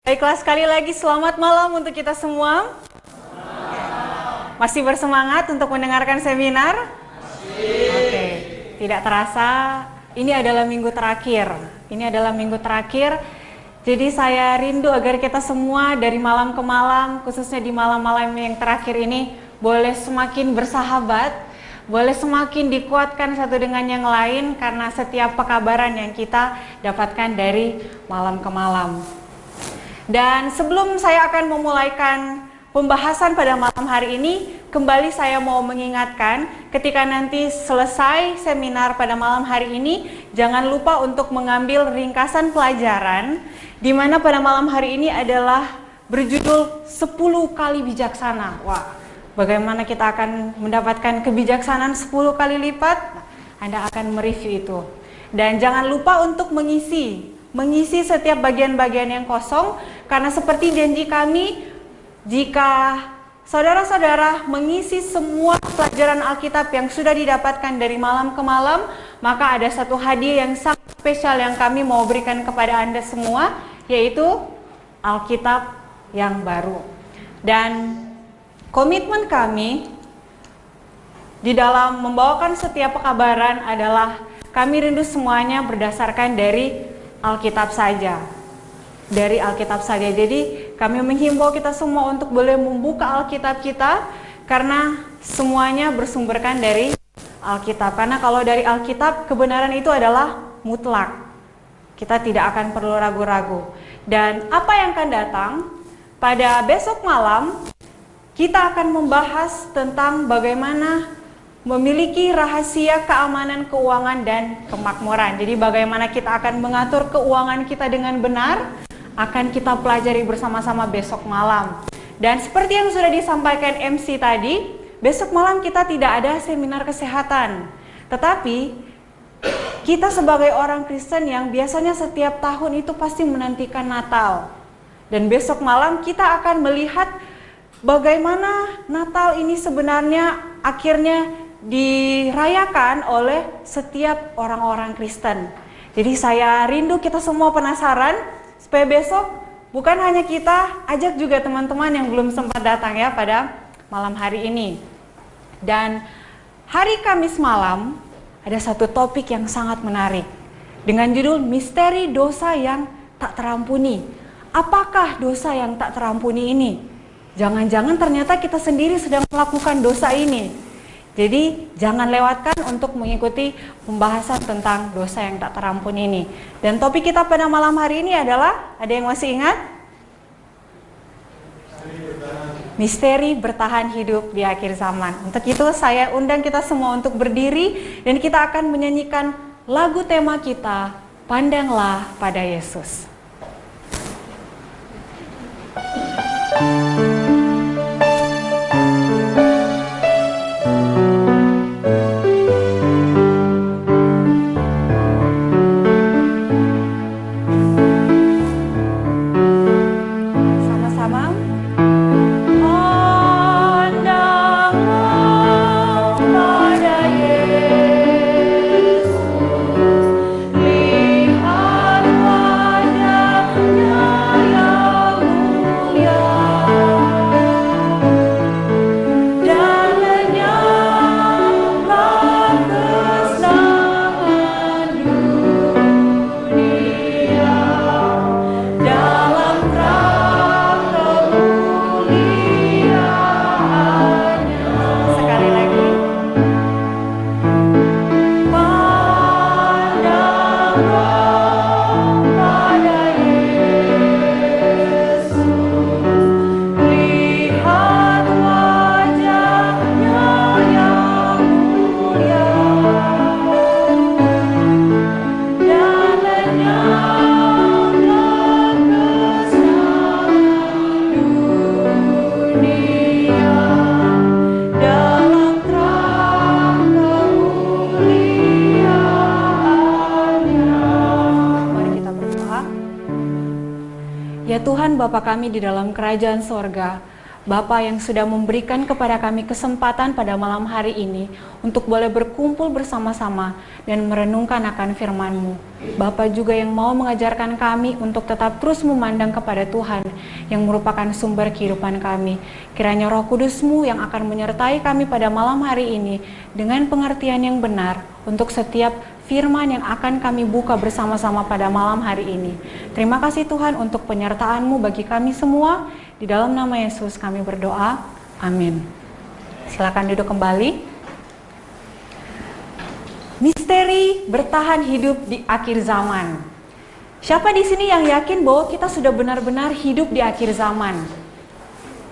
Baiklah, sekali lagi selamat malam untuk kita semua. Masih bersemangat untuk mendengarkan seminar? Oke, tidak terasa ini adalah minggu terakhir. Jadi saya rindu agar kita semua dari malam ke malam, khususnya di malam-malam yang terakhir ini, boleh semakin bersahabat, boleh semakin dikuatkan satu dengan yang lain karena setiap pekabaran yang kita dapatkan dari malam ke malam. Dan sebelum saya akan memulaikan pembahasan pada malam hari ini, kembali saya mau mengingatkan ketika nanti selesai seminar pada malam hari ini, jangan lupa untuk mengambil ringkasan pelajaran, di mana pada malam hari ini adalah berjudul 10 kali bijaksana. Wah, bagaimana kita akan mendapatkan kebijaksanaan 10 kali lipat? Anda akan mereview itu. Dan jangan lupa untuk mengisi setiap bagian-bagian yang kosong, karena seperti janji kami, jika saudara-saudara mengisi semua pelajaran Alkitab yang sudah didapatkan dari malam ke malam, maka ada satu hadiah yang sangat spesial yang kami mau berikan kepada Anda semua, yaitu Alkitab yang baru. Dan komitmen kami di dalam membawakan setiap pekabaran adalah kami rindu semuanya berdasarkan dari Alkitab saja. Jadi kami menghimbau kita semua untuk boleh membuka Alkitab kita, karena semuanya bersumberkan dari Alkitab. Karena kalau dari Alkitab, kebenaran itu adalah mutlak. Kita tidak akan perlu ragu-ragu. Dan apa yang akan datang pada besok malam, kita akan membahas tentang bagaimana memiliki rahasia keamanan keuangan dan kemakmuran. Jadi bagaimana kita akan mengatur keuangan kita dengan benar, akan kita pelajari bersama-sama besok malam. Dan seperti yang sudah disampaikan MC tadi, besok malam kita tidak ada seminar kesehatan. Tetapi kita sebagai orang Kristen yang biasanya setiap tahun itu pasti menantikan Natal. Dan besok malam kita akan melihat bagaimana Natal ini sebenarnya akhirnya dirayakan oleh setiap orang-orang Kristen. Jadi saya rindu kita semua penasaran supaya besok bukan hanya kita, ajak juga teman-teman yang belum sempat datang ya pada malam hari ini. Dan hari Kamis malam ada satu topik yang sangat menarik dengan judul Misteri Dosa yang Tak Terampuni. Apakah dosa yang tak terampuni ini? Jangan-jangan ternyata kita sendiri sedang melakukan dosa ini. Jadi jangan lewatkan untuk mengikuti pembahasan tentang dosa yang tak terampuni ini. Dan topik kita pada malam hari ini adalah, ada yang masih ingat? Misteri bertahan hidup di akhir zaman. Untuk itu saya undang kita semua untuk berdiri dan kita akan menyanyikan lagu tema kita, Pandanglah pada Yesus. Bapa kami di dalam kerajaan sorga, Bapa yang sudah memberikan kepada kami kesempatan pada malam hari ini untuk boleh berkumpul bersama-sama dan merenungkan akan firman-Mu. Bapa juga yang mau mengajarkan kami untuk tetap terus memandang kepada Tuhan yang merupakan sumber kehidupan kami. Kiranya Roh Kudus-Mu yang akan menyertai kami pada malam hari ini dengan pengertian yang benar untuk setiap firman yang akan kami buka bersama-sama pada malam hari ini. Terima kasih Tuhan untuk penyertaan-Mu bagi kami semua. Di dalam nama Yesus kami berdoa. Amin. Silakan duduk kembali. Misteri bertahan hidup di akhir zaman. Siapa di sini yang yakin bahwa kita sudah benar-benar hidup di akhir zaman?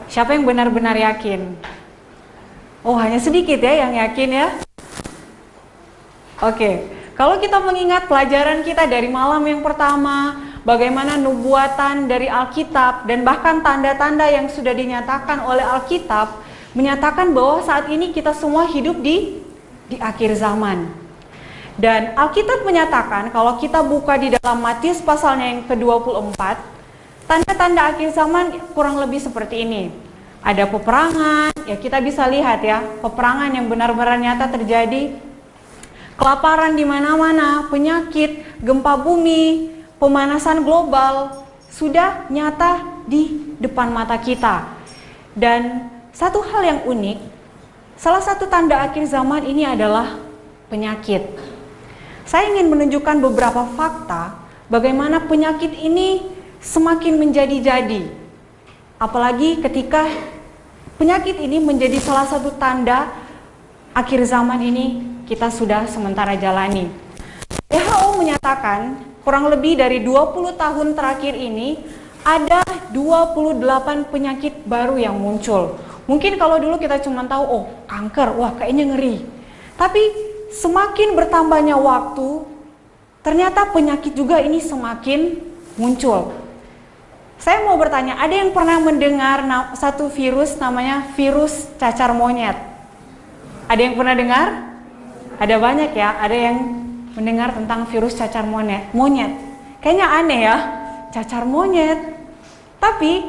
Siapa yang benar-benar yakin? Oh, hanya sedikit ya yang yakin ya. Oke. Kalau kita mengingat pelajaran kita dari malam yang pertama, bagaimana nubuatan dari Alkitab dan bahkan tanda-tanda yang sudah dinyatakan oleh Alkitab menyatakan bahwa saat ini kita semua hidup di akhir zaman. Dan Alkitab menyatakan kalau kita buka di dalam Matius pasalnya yang ke-24, tanda-tanda akhir zaman kurang lebih seperti ini. Ada peperangan, ya kita bisa lihat ya, peperangan yang benar-benar nyata terjadi. Kelaparan di mana-mana, penyakit, gempa bumi, pemanasan global sudah nyata di depan mata kita. Dan satu hal yang unik, salah satu tanda akhir zaman ini adalah penyakit. Saya ingin menunjukkan beberapa fakta bagaimana penyakit ini semakin menjadi-jadi. Apalagi ketika penyakit ini menjadi salah satu tanda akhir zaman ini kita sudah sementara jalani. WHO menyatakan kurang lebih dari 20 tahun terakhir ini ada 28 penyakit baru yang muncul. Mungkin kalau dulu kita cuma tahu, oh kanker, wah kayaknya ngeri. Tapi semakin bertambahnya waktu, ternyata penyakit juga ini semakin muncul. Saya mau bertanya, ada yang pernah mendengar satu virus namanya virus cacar monyet? Ada yang pernah dengar? Ada banyak ya, ada yang mendengar tentang virus cacar monyet. Kayaknya aneh ya, cacar monyet. Tapi,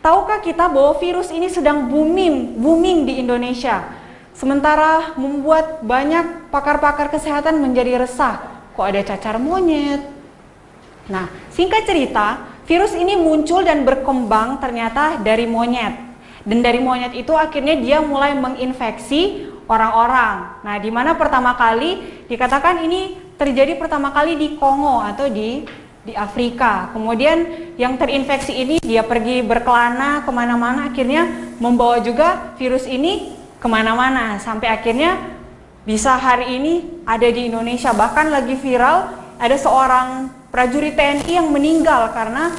tahukah kita bahwa virus ini sedang booming di Indonesia? Sementara membuat banyak pakar-pakar kesehatan menjadi resah. Kok ada cacar monyet? Nah, singkat cerita, virus ini muncul dan berkembang ternyata dari monyet. Dan dari monyet itu akhirnya dia mulai menginfeksi orang-orang. Nah, di mana pertama kali dikatakan ini terjadi pertama kali di Kongo atau di Afrika. Kemudian yang terinfeksi ini dia pergi berkelana kemana-mana, akhirnya membawa juga virus ini kemana-mana. Sampai akhirnya bisa hari ini ada di Indonesia. Bahkan lagi viral, ada seorang prajurit TNI yang meninggal karena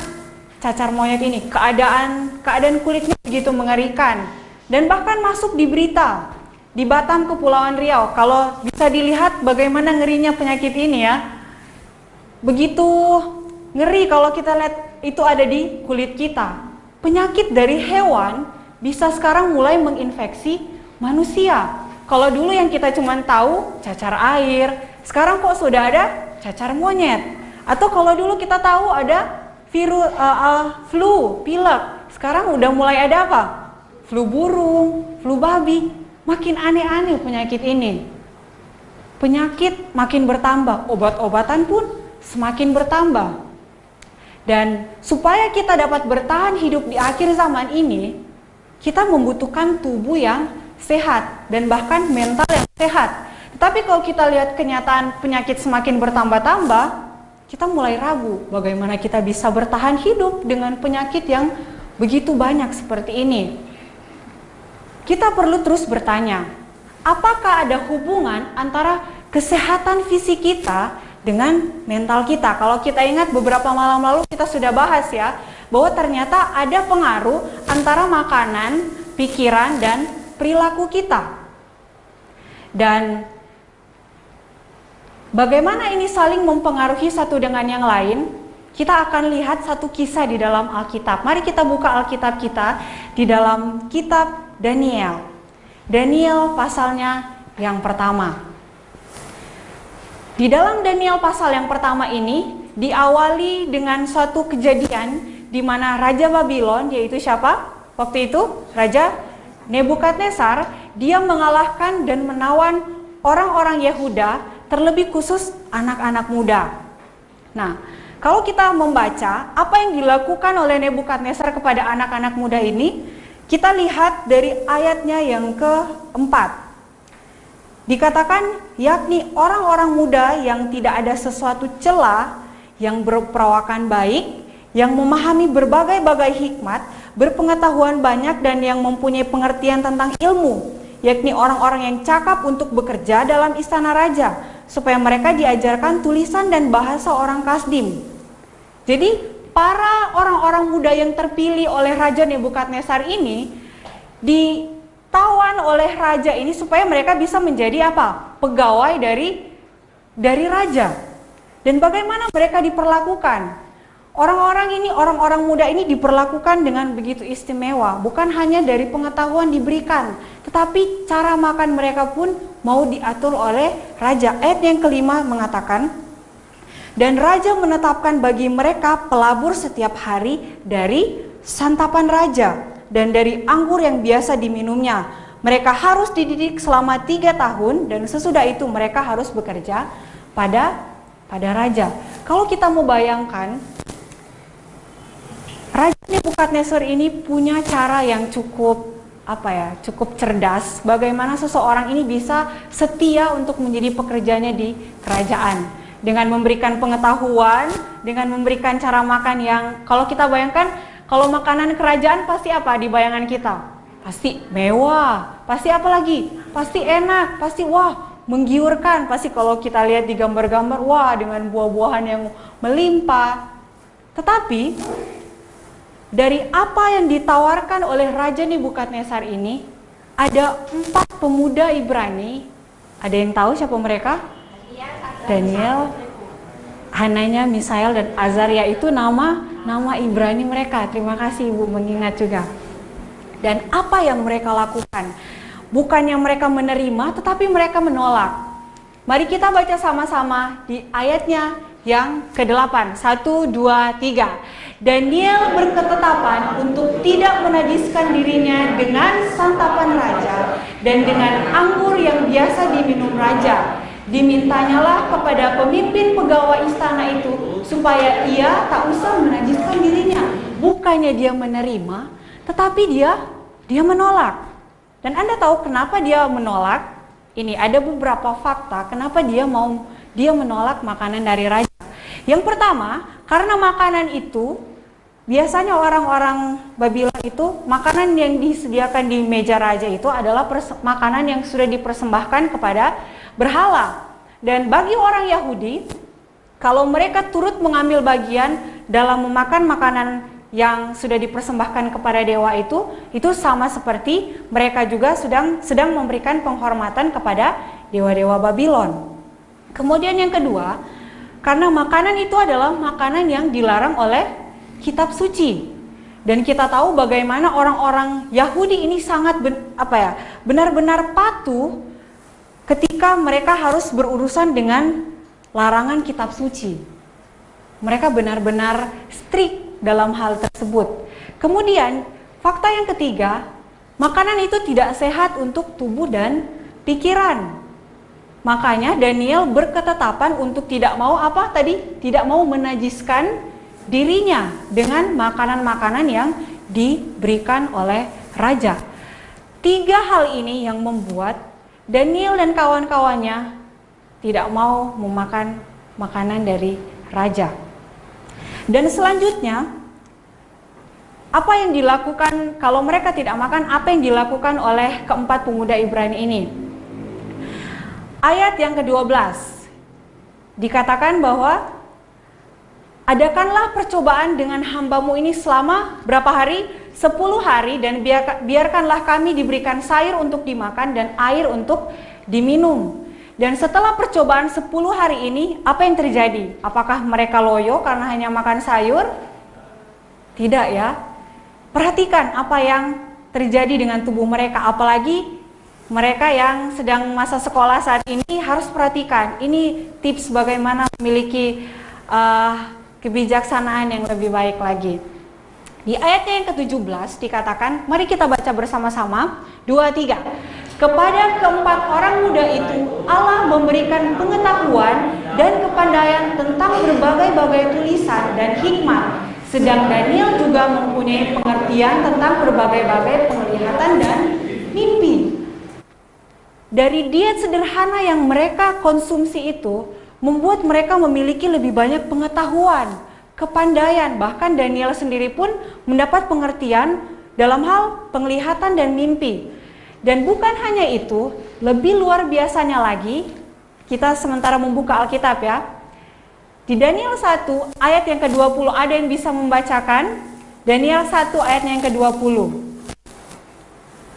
cacar monyet ini. Keadaan kulitnya begitu mengerikan. Dan bahkan masuk di berita di Batam, Kepulauan Riau. Kalau bisa dilihat bagaimana ngerinya penyakit ini ya. Begitu ngeri kalau kita lihat itu ada di kulit kita. Penyakit dari hewan bisa sekarang mulai menginfeksi manusia. Kalau dulu yang kita cuma tahu cacar air, sekarang kok sudah ada cacar monyet. Atau kalau dulu kita tahu ada virus flu, pilek. Sekarang udah mulai ada apa? Flu burung, flu babi. Makin aneh-aneh penyakit ini. Penyakit makin bertambah, obat-obatan pun semakin bertambah. Dan supaya kita dapat bertahan hidup di akhir zaman ini, kita membutuhkan tubuh yang sehat dan bahkan mental yang sehat. Tetapi kalau kita lihat kenyataan penyakit semakin bertambah-tambah, kita mulai ragu bagaimana kita bisa bertahan hidup dengan penyakit yang begitu banyak seperti ini. Kita perlu terus bertanya, apakah ada hubungan antara kesehatan fisik kita dengan mental kita? Kalau kita ingat beberapa malam lalu kita sudah bahas ya, bahwa ternyata ada pengaruh antara makanan, pikiran, dan perilaku kita. Dan bagaimana ini saling mempengaruhi satu dengan yang lain? Kita akan lihat satu kisah di dalam Alkitab. Mari kita buka Alkitab kita di dalam kitab Daniel. Daniel pasalnya yang pertama. Di dalam Daniel pasal yang pertama ini diawali dengan suatu kejadian di mana Raja Babylon, yaitu siapa? waktu itu Raja Nebukadnezar, dia mengalahkan dan menawan orang-orang Yehuda, terlebih khusus anak-anak muda. Nah, kalau kita membaca apa yang dilakukan oleh Nebukadnezar kepada anak-anak muda ini, kita lihat dari ayatnya yang keempat. Dikatakan, yakni orang-orang muda yang tidak ada sesuatu cela, yang berperawakan baik, yang memahami berbagai-bagai hikmat, berpengetahuan banyak dan yang mempunyai pengertian tentang ilmu, yakni orang-orang yang cakap untuk bekerja dalam istana raja, supaya mereka diajarkan tulisan dan bahasa orang Kasdim. Jadi para orang-orang muda yang terpilih oleh Raja Nebukadnezar ini ditawan oleh raja ini supaya mereka bisa menjadi apa? Pegawai dari raja. Dan bagaimana mereka diperlakukan? Orang-orang muda ini diperlakukan dengan begitu istimewa, bukan hanya dari pengetahuan diberikan, tetapi cara makan mereka pun mau diatur oleh raja. Ayat yang kelima mengatakan, dan raja menetapkan bagi mereka pelabur setiap hari dari santapan raja dan dari anggur yang biasa diminumnya. Mereka harus dididik selama 3 tahun dan sesudah itu mereka harus bekerja pada raja. Kalau kita mau bayangkan, Raja Nebukadnezar ini punya cara yang cukup cerdas. Bagaimana seseorang ini bisa setia untuk menjadi pekerjanya di kerajaan dengan memberikan pengetahuan, dengan memberikan cara makan yang kalau kita bayangkan, kalau makanan kerajaan pasti apa di bayangan kita? Pasti mewah, pasti apa lagi? Pasti enak, pasti wah menggiurkan. Pasti kalau kita lihat di gambar-gambar, wah dengan buah-buahan yang melimpah. Tetapi dari apa yang ditawarkan oleh Raja Nebukadnezar ini, ada 4 pemuda Ibrani. Ada yang tahu siapa mereka? Daniel, Hananya, Misael, dan Azaria. Itu nama Ibrani mereka. Terima kasih Ibu mengingat juga. Dan apa yang mereka lakukan? Bukannya mereka menerima, tetapi mereka menolak. Mari kita baca sama-sama di ayatnya yang ke-8. 1, 2, 3. Daniel berketetapan untuk tidak menajiskan dirinya dengan santapan raja dan dengan anggur yang biasa diminum raja. Dimintanyalah kepada pemimpin pegawai istana itu supaya ia tak usah menajiskan dirinya. Bukannya dia menerima, tetapi dia menolak. Dan Anda tahu kenapa dia menolak? Ini ada beberapa fakta kenapa dia menolak makanan dari raja. Yang pertama, karena makanan itu biasanya orang-orang Babylon itu makanan yang disediakan di meja raja itu adalah makanan yang sudah dipersembahkan kepada berhala. Dan bagi orang Yahudi, kalau mereka turut mengambil bagian dalam memakan makanan yang sudah dipersembahkan kepada dewa itu sama seperti mereka juga sedang memberikan penghormatan kepada dewa-dewa Babylon. Kemudian yang kedua, karena makanan itu adalah makanan yang dilarang oleh kitab suci. Dan kita tahu bagaimana orang-orang Yahudi ini sangat benar-benar patuh ketika mereka harus berurusan dengan larangan kitab suci. Mereka benar-benar strict dalam hal tersebut. Kemudian, fakta yang ketiga, makanan itu tidak sehat untuk tubuh dan pikiran. Makanya Daniel berketetapan untuk tidak mau tidak mau menajiskan dirinya dengan makanan-makanan yang diberikan oleh raja. 3 hal ini yang membuat Daniel dan kawan-kawannya tidak mau memakan makanan dari raja. Dan selanjutnya, apa yang dilakukan kalau mereka tidak makan, apa yang dilakukan oleh keempat pemuda Ibrani ini? Ayat yang ke-12 dikatakan bahwa adakanlah percobaan dengan hambamu ini selama berapa hari? 10 hari dan biarkanlah kami diberikan sayur untuk dimakan dan air untuk diminum. Dan setelah percobaan 10 hari ini, apa yang terjadi? Apakah mereka loyo karena hanya makan sayur? Tidak ya. Perhatikan apa yang terjadi dengan tubuh mereka, apalagi mereka yang sedang masa sekolah saat ini harus perhatikan. Ini tips bagaimana memiliki kebijaksanaan yang lebih baik lagi. Di ayatnya yang ke-17 dikatakan, mari kita baca bersama-sama, 2, 3. Kepada keempat orang muda itu Allah memberikan pengetahuan dan kepandaian tentang berbagai-bagai tulisan dan hikmat. Sedang Daniel juga mempunyai pengertian tentang berbagai-bagai penglihatan dan mimpi. Dari diet sederhana yang mereka konsumsi itu membuat mereka memiliki lebih banyak pengetahuan, kepandaian. Bahkan Daniel sendiri pun mendapat pengertian dalam hal penglihatan dan mimpi. Dan bukan hanya itu, lebih luar biasanya lagi, kita sementara membuka Alkitab ya. Di Daniel 1 ayat yang ke-20, ada yang bisa membacakan? Daniel 1 ayatnya yang ke-20.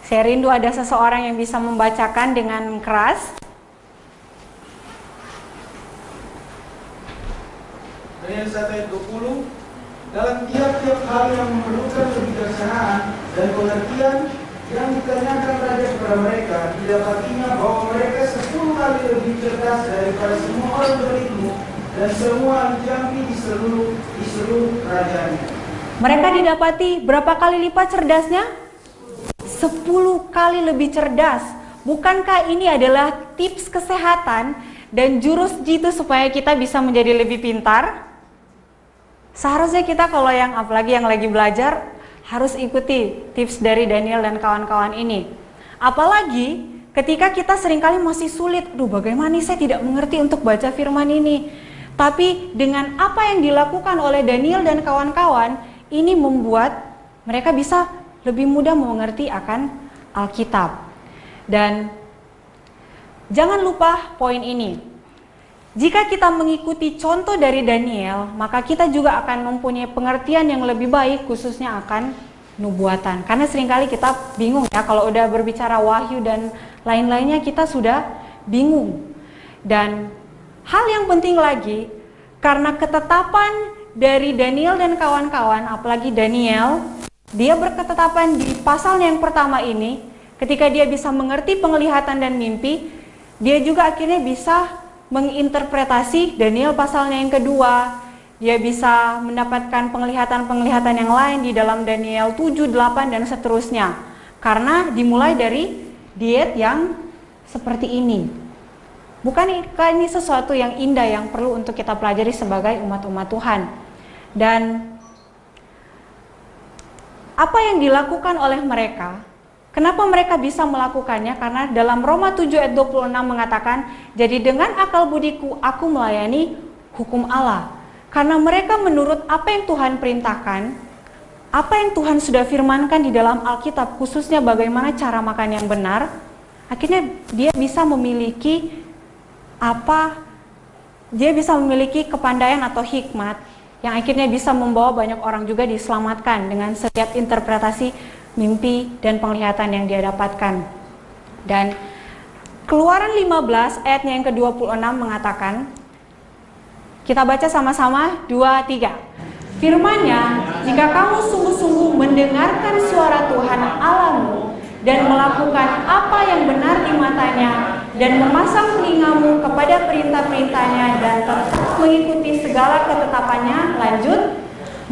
Saya rindu ada seseorang yang bisa membacakan dengan keras. Daniel 1 ayat 20. Dalam tiap-tiap hal yang memerlukan kebijaksanaan dan pengertian yang ditanyakan raja kepada mereka, didapatinya bahwa mereka 10 kali lebih cerdas daripada semua orang berilmu dan semua ahli jampi di seluruh kerajaannya. Mereka didapati berapa kali lipat cerdasnya? 10 kali lebih cerdas. Bukankah ini adalah tips kesehatan dan jurus jitu supaya kita bisa menjadi lebih pintar? Seharusnya kita kalau yang apalagi yang lagi belajar harus ikuti tips dari Daniel dan kawan-kawan ini. Apalagi ketika kita seringkali masih sulit, bagaimana nih saya tidak mengerti untuk baca firman ini. Tapi dengan apa yang dilakukan oleh Daniel dan kawan-kawan, ini membuat mereka bisa lebih mudah mengerti akan Alkitab. Dan jangan lupa poin ini. Jika kita mengikuti contoh dari Daniel, maka kita juga akan mempunyai pengertian yang lebih baik khususnya akan nubuatan. Karena seringkali kita bingung ya, kalau udah berbicara wahyu dan lain-lainnya kita sudah bingung. Dan hal yang penting lagi, karena ketetapan dari Daniel dan kawan-kawan, apalagi Daniel, dia berketetapan di pasalnya yang pertama ini, ketika dia bisa mengerti penglihatan dan mimpi, dia juga akhirnya bisa menginterpretasi Daniel pasalnya yang kedua. Dia bisa mendapatkan penglihatan-penglihatan yang lain di dalam Daniel 7, 8, dan seterusnya. Karena dimulai dari diet yang seperti ini. Bukankah ini sesuatu yang indah yang perlu untuk kita pelajari sebagai umat-umat Tuhan? Dan apa yang dilakukan oleh mereka, kenapa mereka bisa melakukannya? Karena dalam Roma 7 ayat 26 mengatakan, jadi dengan akal budiku aku melayani hukum Allah. Karena mereka menurut apa yang Tuhan perintahkan, apa yang Tuhan sudah firmankan di dalam Alkitab, khususnya bagaimana cara makan yang benar, akhirnya dia bisa memiliki kepandaian atau hikmat yang akhirnya bisa membawa banyak orang juga diselamatkan dengan setiap interpretasi mimpi dan penglihatan yang dia dapatkan. Dan Keluaran 15 ayatnya yang ke-26 mengatakan, kita baca sama-sama, 2, 3. Firman-Nya, jika kamu sungguh-sungguh mendengarkan suara Tuhan Allahmu dan melakukan apa yang benar di matanya dan memasang telingamu kepada perintah-perintahnya dan tetap mengikuti segala ketetapannya, lanjut,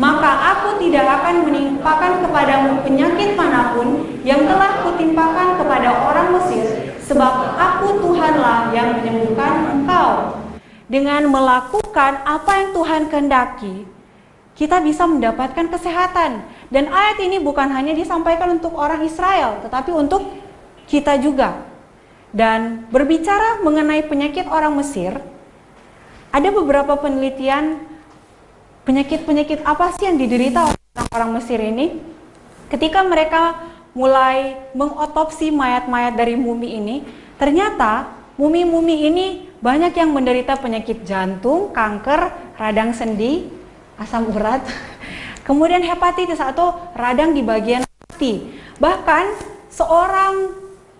maka aku tidak akan menimpakan kepadamu penyakit manapun yang telah kutimpakan kepada orang Mesir, sebab aku Tuhanlah yang menyembuhkan engkau. Dengan melakukan apa yang Tuhan kehendaki, kita bisa mendapatkan kesehatan. Dan ayat ini bukan hanya disampaikan untuk orang Israel, tetapi untuk kita juga. Dan berbicara mengenai penyakit orang Mesir, ada beberapa penelitian penyakit-penyakit apa sih yang diderita oleh orang Mesir ini. Ketika mereka mulai mengotopsi mayat-mayat dari mumi ini, ternyata mumi-mumi ini banyak yang menderita penyakit jantung, kanker, radang sendi, asam urat, kemudian hepatitis atau radang di bagian hati. Bahkan seorang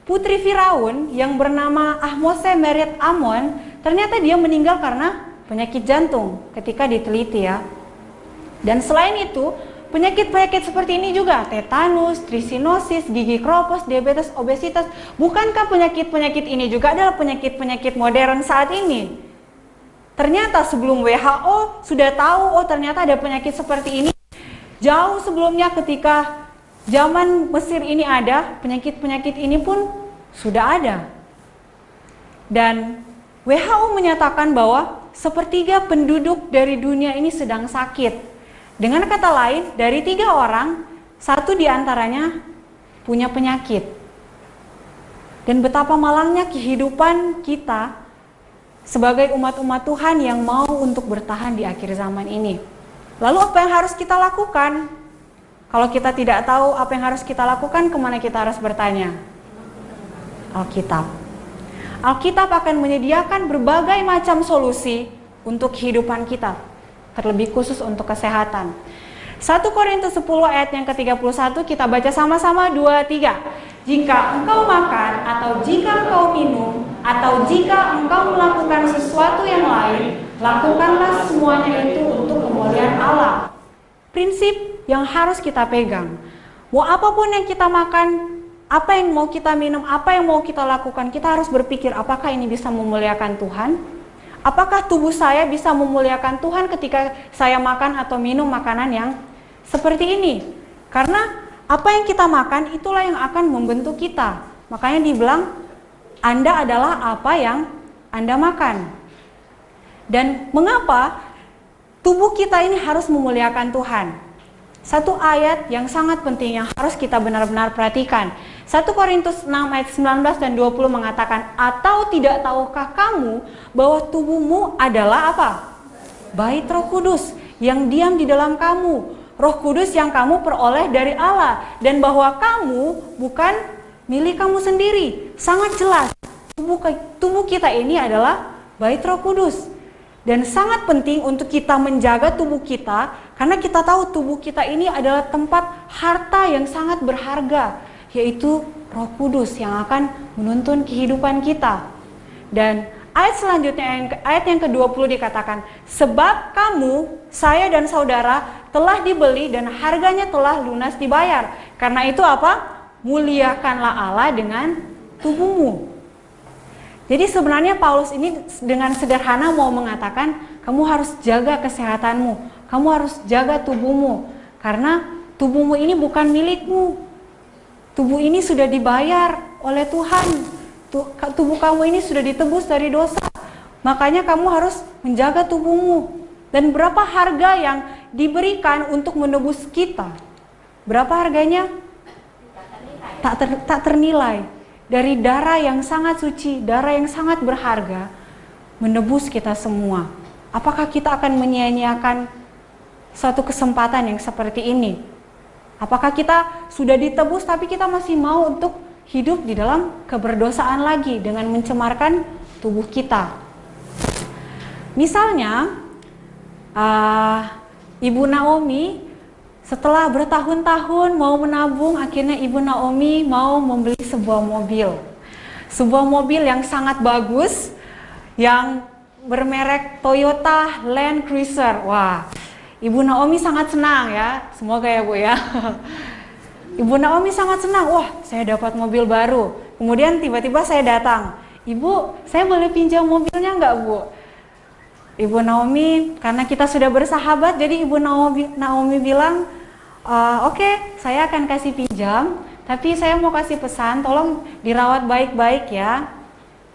putri Firaun yang bernama Ahmose Meret Amon, ternyata dia meninggal karena penyakit jantung ketika diteliti ya. Dan selain itu, penyakit-penyakit seperti ini juga, tetanus, trisinosis, gigi kropos, diabetes, obesitas. Bukankah penyakit-penyakit ini juga adalah penyakit-penyakit modern saat ini? Ternyata sebelum WHO sudah tahu, oh ternyata ada penyakit seperti ini. jauh sebelumnya ketika zaman Mesir ini ada, penyakit-penyakit ini pun sudah ada. Dan WHO menyatakan bahwa sepertiga penduduk dari dunia ini sedang sakit. Dengan kata lain, dari 3 orang, 1 diantaranya punya penyakit. Dan betapa malangnya kehidupan kita sebagai umat-umat Tuhan yang mau untuk bertahan di akhir zaman ini. Lalu apa yang harus kita lakukan? Kalau kita tidak tahu apa yang harus kita lakukan, kemana kita harus bertanya? Alkitab. Alkitab akan menyediakan berbagai macam solusi untuk kehidupan kita, terlebih khusus untuk kesehatan. 1 Korintus 10 ayat yang ke-31 kita baca sama-sama 2-3. Jika engkau makan atau jika engkau minum atau jika engkau melakukan sesuatu yang lain, lakukanlah semuanya itu untuk kemuliaan Allah. Prinsip yang harus kita pegang. Mau apapun yang kita makan, apa yang mau kita minum, apa yang mau kita lakukan, kita harus berpikir apakah ini bisa memuliakan Tuhan? Apakah tubuh saya bisa memuliakan Tuhan ketika saya makan atau minum makanan yang seperti ini? Karena apa yang kita makan itulah yang akan membentuk kita. Makanya dibilang Anda adalah apa yang Anda makan. Dan mengapa tubuh kita ini harus memuliakan Tuhan? Satu ayat yang sangat penting yang harus kita benar-benar perhatikan. 1 Korintus 6 ayat 19 dan 20 mengatakan, atau tidak tahukah kamu bahwa tubuhmu adalah apa? Bait Roh Kudus yang diam di dalam kamu. Roh Kudus yang kamu peroleh dari Allah. Dan bahwa kamu bukan milik kamu sendiri. Sangat jelas, tubuh kita ini adalah bait Roh Kudus. Dan sangat penting untuk kita menjaga tubuh kita, karena kita tahu tubuh kita ini adalah tempat harta yang sangat berharga, yaitu Roh Kudus yang akan menuntun kehidupan kita. Dan ayat selanjutnya, ayat yang ke-20 dikatakan, sebab kamu, saya dan saudara telah dibeli dan harganya telah lunas dibayar. Karena itu apa? Muliakanlah Allah dengan tubuhmu. Jadi sebenarnya Paulus ini dengan sederhana mau mengatakan, kamu harus jaga kesehatanmu, kamu harus jaga tubuhmu, karena tubuhmu ini bukan milikmu. Tubuh ini sudah dibayar oleh Tuhan, tubuh kamu ini sudah ditebus dari dosa, makanya kamu harus menjaga tubuhmu. Dan berapa harga yang diberikan untuk menebus kita? Berapa harganya? Tak ternilai. Dari darah yang sangat suci, darah yang sangat berharga, menebus kita semua. Apakah kita akan menyia-nyiakan suatu kesempatan yang seperti ini? Apakah kita sudah ditebus tapi kita masih mau untuk hidup di dalam keberdosaan lagi dengan mencemarkan tubuh kita? Misalnya, Ibu Naomi setelah bertahun-tahun mau menabung, akhirnya Ibu Naomi mau membeli sebuah mobil. Sebuah mobil yang sangat bagus, yang bermerek Toyota Land Cruiser. Wah, Ibu Naomi sangat senang ya, semoga ya Bu ya. Ibu Naomi sangat senang, wah saya dapat mobil baru. Kemudian tiba-tiba saya datang, Ibu saya boleh pinjam mobilnya nggak Bu? Ibu Naomi, karena kita sudah bersahabat, jadi Ibu Naomi bilang, oke, saya akan kasih pinjam, tapi saya mau kasih pesan, tolong dirawat baik-baik ya.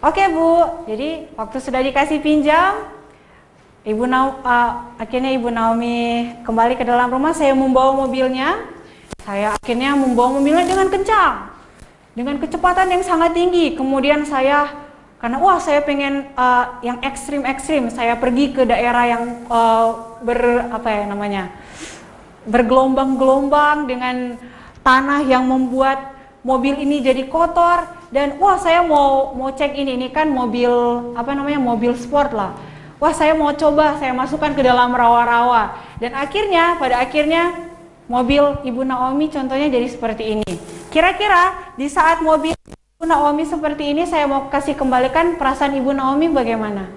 Oke Bu, jadi waktu sudah dikasih pinjam, akhirnya Ibu Naomi kembali ke dalam rumah, saya membawa mobilnya, saya akhirnya membawa mobilnya dengan kencang, dengan kecepatan yang sangat tinggi, kemudian saya karena saya pengen yang ekstrim-ekstrim, saya pergi ke daerah yang bergelombang-gelombang dengan tanah yang membuat mobil ini jadi kotor. Dan saya mau cek ini kan mobil mobil sport lah. Saya mau coba, saya masukkan ke dalam rawa-rawa. Dan pada akhirnya mobil Ibu Naomi contohnya jadi seperti ini. Kira-kira di saat mobil Ibu Naomi seperti ini, saya mau kasih kembalikan, perasaan Ibu Naomi bagaimana?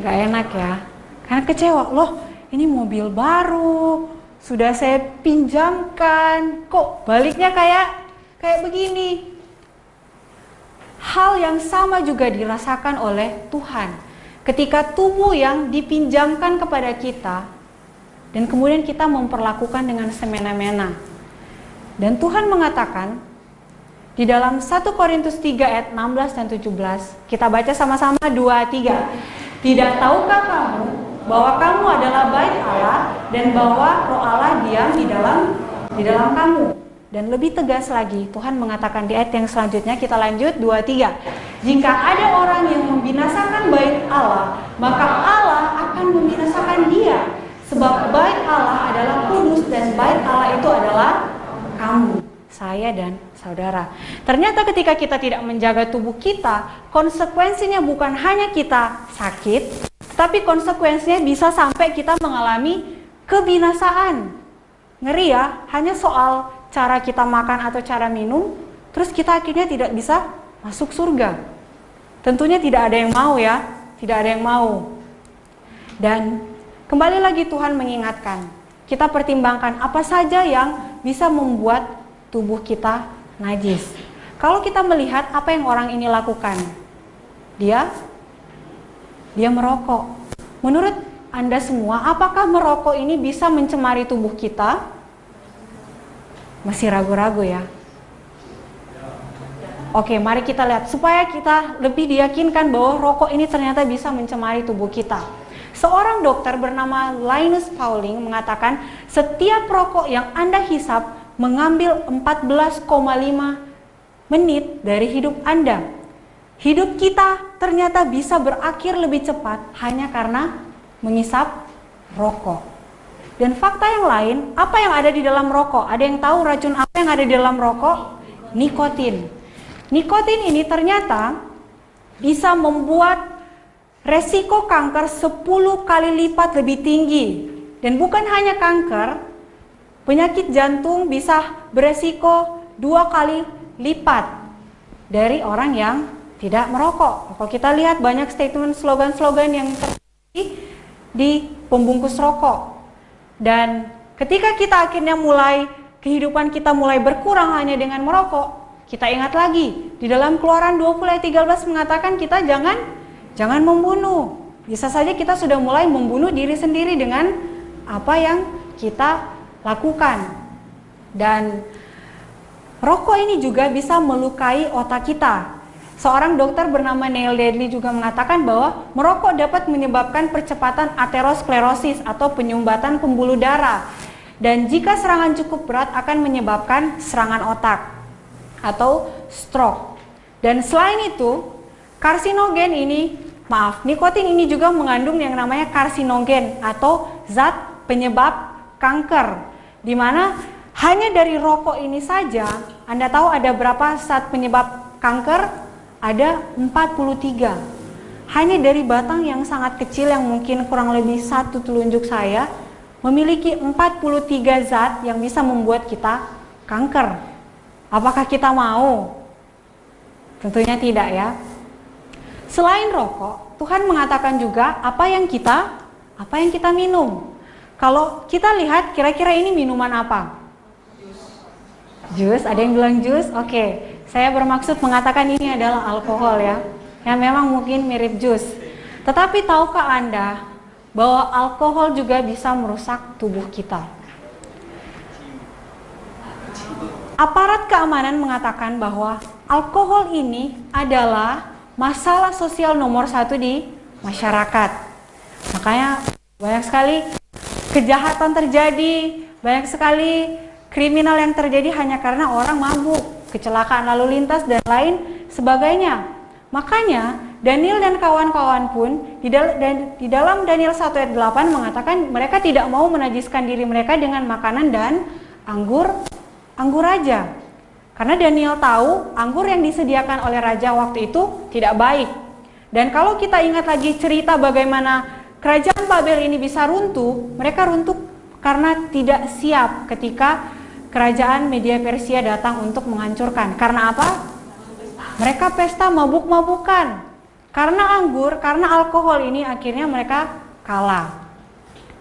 Gak enak ya, karena kecewa, loh ini mobil baru, sudah saya pinjamkan, kok baliknya kayak begini. Hal yang sama juga dirasakan oleh Tuhan. Ketika tubuh yang dipinjamkan kepada kita, dan kemudian kita memperlakukan dengan semena-mena. Dan Tuhan mengatakan di dalam 1 Korintus 3 ayat 16 dan 17, kita baca sama-sama 2-3. Tidak tahukah kamu bahwa kamu adalah bait Allah dan bahwa Roh Allah diam di dalam kamu? Dan lebih tegas lagi, Tuhan mengatakan di ayat yang selanjutnya, kita lanjut 2-3. Jika ada orang yang membinasakan bait Allah, maka Allah akan membinasakan dia. Sebab bait Allah adalah kudus dan bait Allah itu adalah kamu, saya dan saudara. Ternyata ketika kita tidak menjaga tubuh kita, konsekuensinya bukan hanya kita sakit, tapi konsekuensinya bisa sampai kita mengalami kebinasaan. Ngeri ya, hanya soal cara kita makan atau cara minum, terus kita akhirnya tidak bisa masuk surga. Tentunya tidak ada yang mau ya, tidak ada yang mau. Dan kembali lagi Tuhan mengingatkan, kita pertimbangkan apa saja yang bisa membuat tubuh kita najis. Kalau kita melihat apa yang orang ini lakukan, dia merokok. Menurut Anda semua, apakah merokok ini bisa mencemari tubuh kita? Masih ragu-ragu ya. Oke, mari kita lihat supaya kita lebih diyakinkan bahwa rokok ini ternyata bisa mencemari tubuh kita. Seorang dokter bernama Linus Pauling mengatakan setiap rokok yang Anda hisap mengambil 14,5 menit dari hidup Anda. Hidup kita ternyata bisa berakhir lebih cepat hanya karena mengisap rokok. Dan fakta yang lain, apa yang ada di dalam rokok? Ada yang tahu racun apa yang ada di dalam rokok? Nikotin. Nikotin ini ternyata bisa membuat resiko kanker 10 kali lipat lebih tinggi. Dan bukan hanya kanker, penyakit jantung bisa beresiko 2 kali lipat dari orang yang tidak merokok. Kalau kita lihat banyak statement slogan-slogan yang terjadi di pembungkus rokok. Dan ketika kita akhirnya kehidupan kita mulai berkurang hanya dengan merokok, kita ingat lagi, di dalam Keluaran 20 ayat 13 mengatakan kita jangan membunuh. Bisa saja kita sudah mulai membunuh diri sendiri dengan apa yang kita lakukan. Dan rokok ini juga bisa melukai otak kita. Seorang dokter bernama Neil Dudley juga mengatakan bahwa merokok dapat menyebabkan percepatan aterosklerosis atau penyumbatan pembuluh darah. Dan jika serangan cukup berat akan menyebabkan serangan otak atau stroke. Dan selain itu, nikotin ini juga mengandung yang namanya karsinogen atau zat penyebab kanker. Di mana hanya dari rokok ini saja, Anda tahu ada berapa zat penyebab kanker? Ada 43. Hanya dari batang yang sangat kecil yang mungkin kurang lebih 1 telunjuk saya, memiliki 43 zat yang bisa membuat kita kanker. Apakah kita mau? Tentunya tidak ya. Selain rokok, Tuhan mengatakan juga apa yang kita minum. Kalau kita lihat kira-kira ini minuman apa? Jus, ada yang bilang jus? Oke. Saya bermaksud mengatakan ini adalah alkohol ya. Yang memang mungkin mirip jus. Tetapi tahukah Anda bahwa alkohol juga bisa merusak tubuh kita? Aparat keamanan mengatakan bahwa alkohol ini adalah masalah sosial nomor 1 di masyarakat. Makanya banyak sekali kejahatan terjadi, banyak sekali kriminal yang terjadi hanya karena orang mabuk, kecelakaan lalu lintas dan lain sebagainya. Makanya Daniel dan kawan-kawan pun di dalam Daniel 1 ayat 8 mengatakan mereka tidak mau menajiskan diri mereka dengan makanan dan anggur raja. Karena Daniel tahu anggur yang disediakan oleh raja waktu itu tidak baik. Dan kalau kita ingat lagi cerita bagaimana kerajaan Babel ini bisa runtuh, mereka runtuh karena tidak siap ketika kerajaan Media Persia datang untuk menghancurkan. Karena apa? Mereka pesta mabuk-mabukan. Karena anggur, karena alkohol ini akhirnya mereka kalah.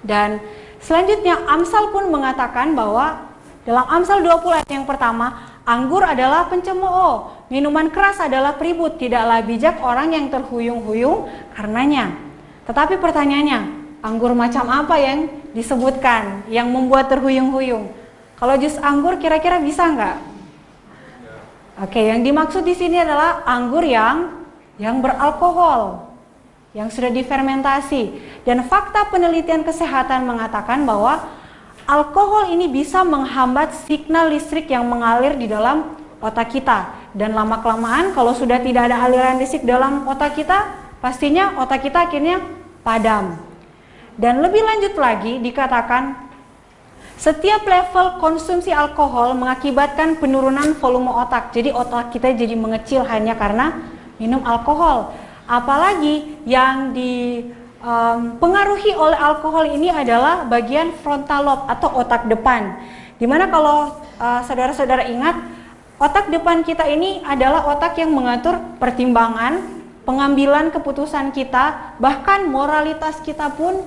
Dan selanjutnya Amsal pun mengatakan bahwa dalam Amsal 20 ayat yang pertama, anggur adalah pencemooh, minuman keras adalah peribut, tidaklah bijak orang yang terhuyung-huyung karenanya. Tetapi pertanyaannya, anggur macam apa yang disebutkan, yang membuat terhuyung-huyung? Kalau jus anggur kira-kira bisa nggak? Oke, yang dimaksud di sini adalah anggur yang beralkohol, yang sudah difermentasi. Dan fakta penelitian kesehatan mengatakan bahwa alkohol ini bisa menghambat signal listrik yang mengalir di dalam otak kita. Dan lama-kelamaan kalau sudah tidak ada aliran listrik dalam otak kita, pastinya otak kita akhirnya padam. Dan lebih lanjut lagi dikatakan setiap level konsumsi alkohol mengakibatkan penurunan volume otak. Jadi otak kita jadi mengecil hanya karena minum alkohol. Apalagi yang dipengaruhi oleh alkohol ini adalah bagian frontal lobe atau otak depan. Dimana kalau saudara-saudara ingat, otak depan kita ini adalah otak yang mengatur pertimbangan, pengambilan keputusan kita, bahkan moralitas kita pun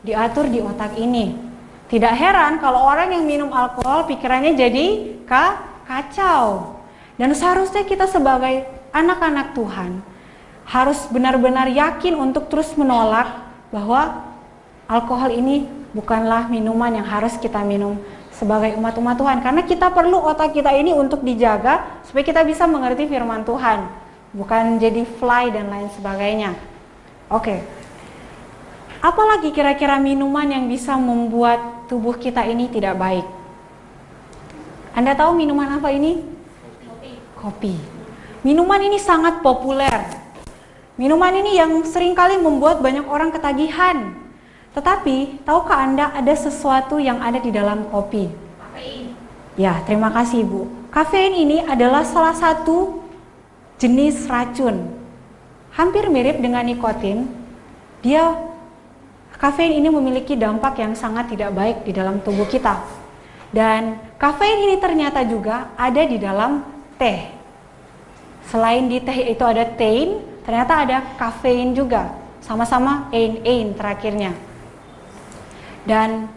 diatur di otak ini. Tidak heran kalau orang yang minum alkohol pikirannya jadi kacau. Dan seharusnya kita sebagai anak-anak Tuhan harus benar-benar yakin untuk terus menolak bahwa alkohol ini bukanlah minuman yang harus kita minum sebagai umat-umat Tuhan. Karena kita perlu otak kita ini untuk dijaga supaya kita bisa mengerti firman Tuhan, bukan jadi fly dan lain sebagainya. Oke. Apalagi kira-kira minuman yang bisa membuat tubuh kita ini tidak baik? Anda tahu minuman apa ini? Kopi. Minuman ini sangat populer. Minuman ini yang seringkali membuat banyak orang ketagihan. Tetapi, tahukah Anda ada sesuatu yang ada di dalam kopi? Kafein. Ya, terima kasih Bu. Kafein ini adalah salah satu jenis racun. Hampir mirip dengan nikotin. Kafein ini memiliki dampak yang sangat tidak baik di dalam tubuh kita. Dan kafein ini ternyata juga ada di dalam teh. Selain di teh itu ada tein, ternyata ada kafein juga. Sama-sama ein terakhirnya. Dan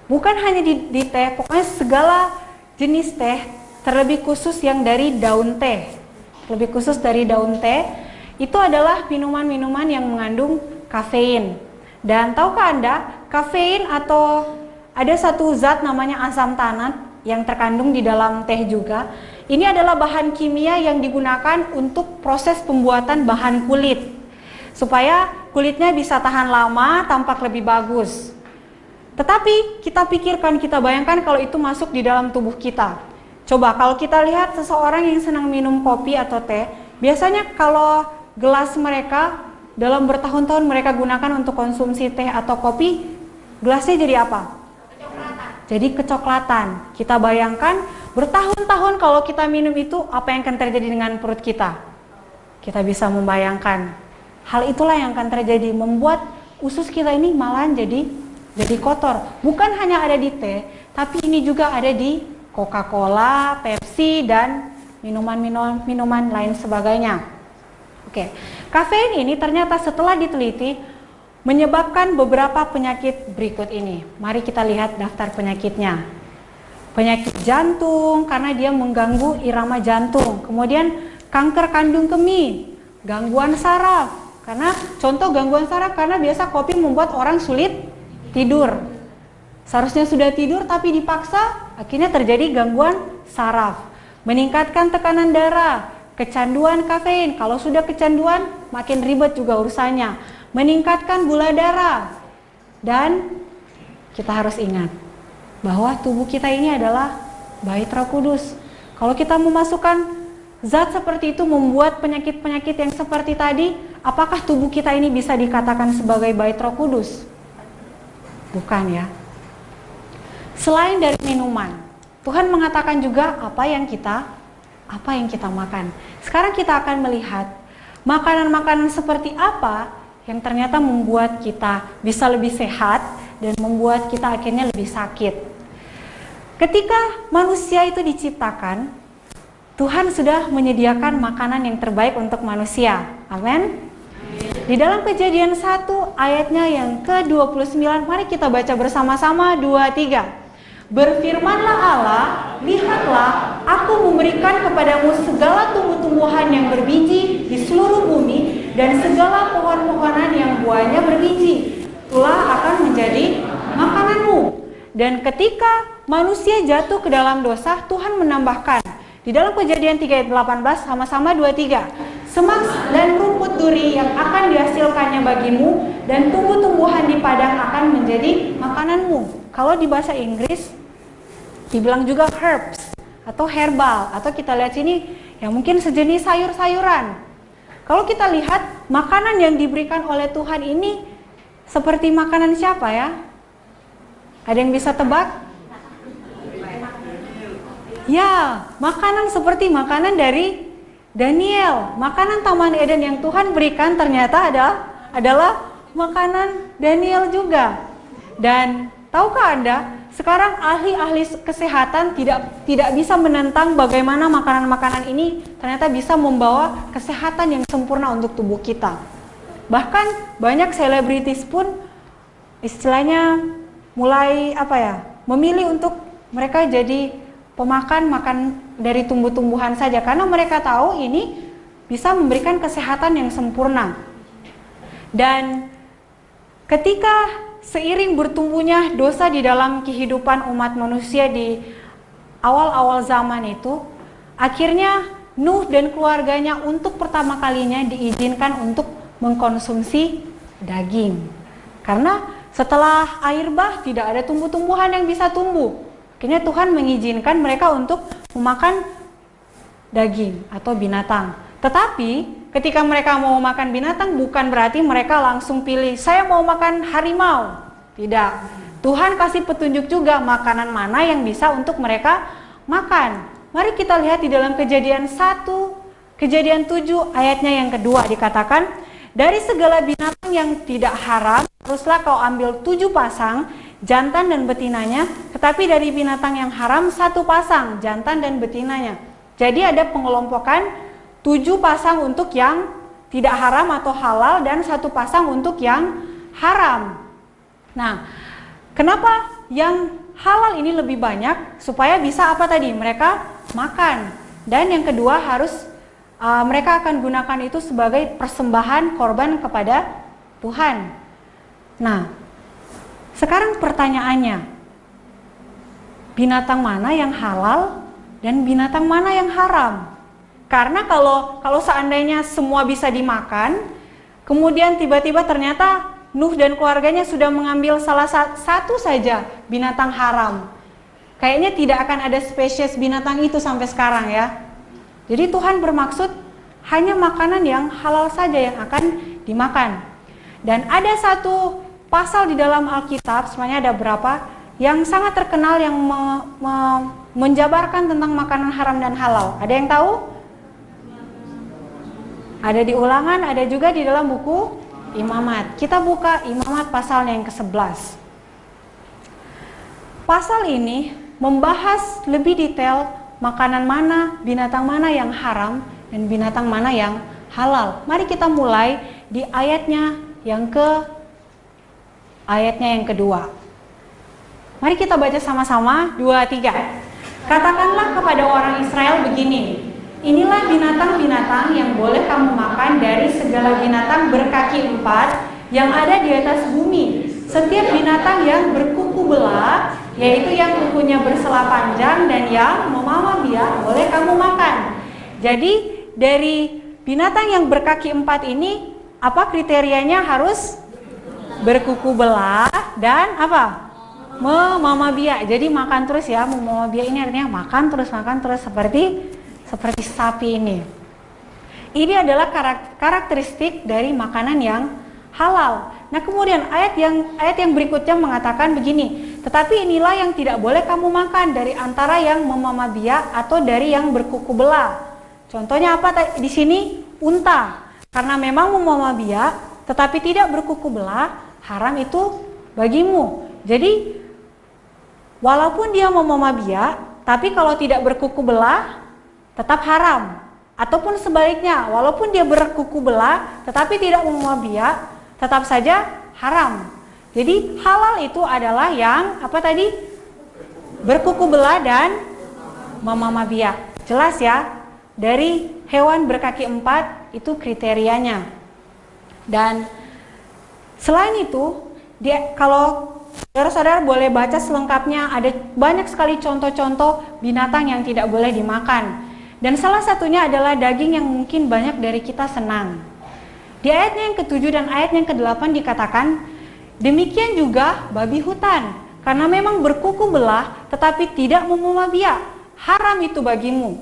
bukan hanya di teh, pokoknya segala jenis teh, terlebih khusus yang dari daun teh. Lebih khusus dari daun teh, itu adalah minuman-minuman yang mengandung kafein. Dan tahukah Anda, kafein atau ada satu zat namanya asam tanat yang terkandung di dalam teh juga. Ini adalah bahan kimia yang digunakan untuk proses pembuatan bahan kulit. Supaya kulitnya bisa tahan lama, tampak lebih bagus. Tetapi kita pikirkan, kita bayangkan kalau itu masuk di dalam tubuh kita. Coba kalau kita lihat seseorang yang senang minum kopi atau teh, biasanya kalau gelas mereka dalam bertahun-tahun mereka gunakan untuk konsumsi teh atau kopi, gelasnya jadi apa? Kecoklatan. Jadi kecoklatan. Kita bayangkan bertahun-tahun kalau kita minum itu, apa yang akan terjadi dengan perut kita? Kita bisa membayangkan. Hal itulah yang akan terjadi, membuat usus kita ini malahan jadi kotor. Bukan hanya ada di teh, tapi ini juga ada di Coca-Cola, Pepsi, dan minuman lain sebagainya. Oke, kafein ini ternyata setelah diteliti menyebabkan beberapa penyakit berikut ini. Mari kita lihat daftar penyakitnya. Penyakit jantung karena dia mengganggu irama jantung. Kemudian kanker kandung kemih, gangguan saraf. Karena contoh gangguan saraf karena biasa kopi membuat orang sulit tidur. Seharusnya sudah tidur tapi dipaksa, akhirnya terjadi gangguan saraf. Meningkatkan tekanan darah, kecanduan kafein. Kalau sudah kecanduan, makin ribet juga urusannya. Meningkatkan gula darah. Dan kita harus ingat bahwa tubuh kita ini adalah bait Roh Kudus. Kalau kita memasukkan zat seperti itu membuat penyakit-penyakit yang seperti tadi, apakah tubuh kita ini bisa dikatakan sebagai bait Roh Kudus? Bukan ya. Selain dari minuman, Tuhan mengatakan juga apa yang kita makan. Sekarang kita akan melihat makanan-makanan seperti apa yang ternyata membuat kita bisa lebih sehat dan membuat kita akhirnya lebih sakit. Ketika manusia itu diciptakan, Tuhan sudah menyediakan makanan yang terbaik untuk manusia. Amin. Di dalam Kejadian 1 ayatnya yang ke-29, mari kita baca bersama-sama 2-3. Berfirmanlah Allah, lihatlah aku memberikan kepadamu segala tumbuh-tumbuhan yang berbiji di seluruh bumi dan segala pohon-pohonan yang buahnya berbiji itulah akan menjadi makananmu. Dan ketika manusia jatuh ke dalam dosa, Tuhan menambahkan di dalam Kejadian 3 ayat 18 sama-sama 23, semak dan rumput duri yang akan dihasilkannya bagimu dan tumbuh-tumbuhan di padang akan menjadi makananmu. Kalau di bahasa Inggris dibilang juga herbs atau herbal, atau kita lihat sini yang mungkin sejenis sayur-sayuran. Kalau kita lihat makanan yang diberikan oleh Tuhan ini seperti makanan siapa ya? Ada yang bisa tebak? Ya, makanan seperti makanan dari Daniel. Makanan Taman Eden yang Tuhan berikan ternyata adalah makanan Daniel juga. Dan tahukah Anda, sekarang ahli-ahli kesehatan tidak bisa menentang bagaimana makanan-makanan ini ternyata bisa membawa kesehatan yang sempurna untuk tubuh kita. Bahkan banyak selebritis pun istilahnya mulai memilih untuk mereka jadi pemakan dari tumbuh-tumbuhan saja, karena mereka tahu ini bisa memberikan kesehatan yang sempurna. Dan ketika seiring bertumbuhnya dosa di dalam kehidupan umat manusia di awal-awal zaman itu, akhirnya Nuh dan keluarganya untuk pertama kalinya diizinkan untuk mengkonsumsi daging. Karena setelah air bah tidak ada tumbuh-tumbuhan yang bisa tumbuh. Akhirnya Tuhan mengizinkan mereka untuk memakan daging atau binatang. Tetapi ketika mereka mau makan binatang bukan berarti mereka langsung pilih, saya mau makan harimau. Tidak. Tuhan kasih petunjuk juga makanan mana yang bisa untuk mereka makan. Mari kita lihat di dalam Kejadian 7 ayatnya yang kedua dikatakan, dari segala binatang yang tidak haram haruslah kau ambil 7 pasang, jantan dan betinanya, tetapi dari binatang yang haram 1 pasang, jantan dan betinanya. Jadi ada pengelompokan 7 pasang untuk yang tidak haram atau halal dan 1 pasang untuk yang haram. Nah, kenapa yang halal ini lebih banyak? Supaya bisa apa tadi? Mereka makan. Dan yang kedua harus mereka akan gunakan itu sebagai persembahan korban kepada Tuhan. Nah, sekarang pertanyaannya, binatang mana yang halal dan binatang mana yang haram? Karena kalau seandainya semua bisa dimakan, kemudian tiba-tiba ternyata Nuh dan keluarganya sudah mengambil salah satu saja binatang haram, kayaknya tidak akan ada spesies binatang itu sampai sekarang ya. Jadi Tuhan bermaksud hanya makanan yang halal saja yang akan dimakan. Dan ada satu pasal di dalam Alkitab, sebenarnya ada berapa, yang sangat terkenal yang menjabarkan tentang makanan haram dan halal. Ada yang tahu? Ada di Ulangan, ada juga di dalam buku Imamat. Kita buka Imamat pasalnya yang ke-11. Pasal ini membahas lebih detail makanan mana, binatang mana yang haram dan binatang mana yang halal. Mari kita mulai di ayatnya yang kedua. Mari kita baca sama-sama 2-3. Katakanlah kepada orang Israel begini, inilah binatang-binatang yang boleh kamu makan dari segala binatang berkaki 4 yang ada di atas bumi. Setiap binatang yang berkuku belah, yaitu yang kukunya bersela panjang dan yang memamah biak, boleh kamu makan. Jadi dari binatang yang berkaki 4 ini, apa kriterianya? Harus berkuku belah dan apa? Memamah biak. Jadi makan terus ya. Memamah biak ini artinya makan terus seperti sapi ini. Ini adalah karakteristik dari makanan yang halal. Nah, kemudian ayat yang berikutnya mengatakan begini, tetapi inilah yang tidak boleh kamu makan dari antara yang memamah biak atau dari yang berkuku belah. Contohnya apa di sini? Unta. Karena memang memamah biak tetapi tidak berkuku belah, haram itu bagimu. Jadi walaupun dia memamah biak, tapi kalau tidak berkuku belah tetap haram. Ataupun sebaliknya, walaupun dia berkuku belah tetapi tidak memamah biak, tetap saja haram. Jadi halal itu adalah yang apa tadi? Berkuku belah dan memamah biak. Jelas ya? Dari hewan berkaki 4 itu kriterianya. Dan selain itu, Kalau saudara-saudara boleh baca selengkapnya, ada banyak sekali contoh-contoh binatang yang tidak boleh dimakan. Dan salah satunya adalah daging yang mungkin banyak dari kita senang. Di ayatnya yang ke-7 dan ayatnya yang ke-8 dikatakan, demikian juga babi hutan, karena memang berkuku belah tetapi tidak memumah biak, haram itu bagimu.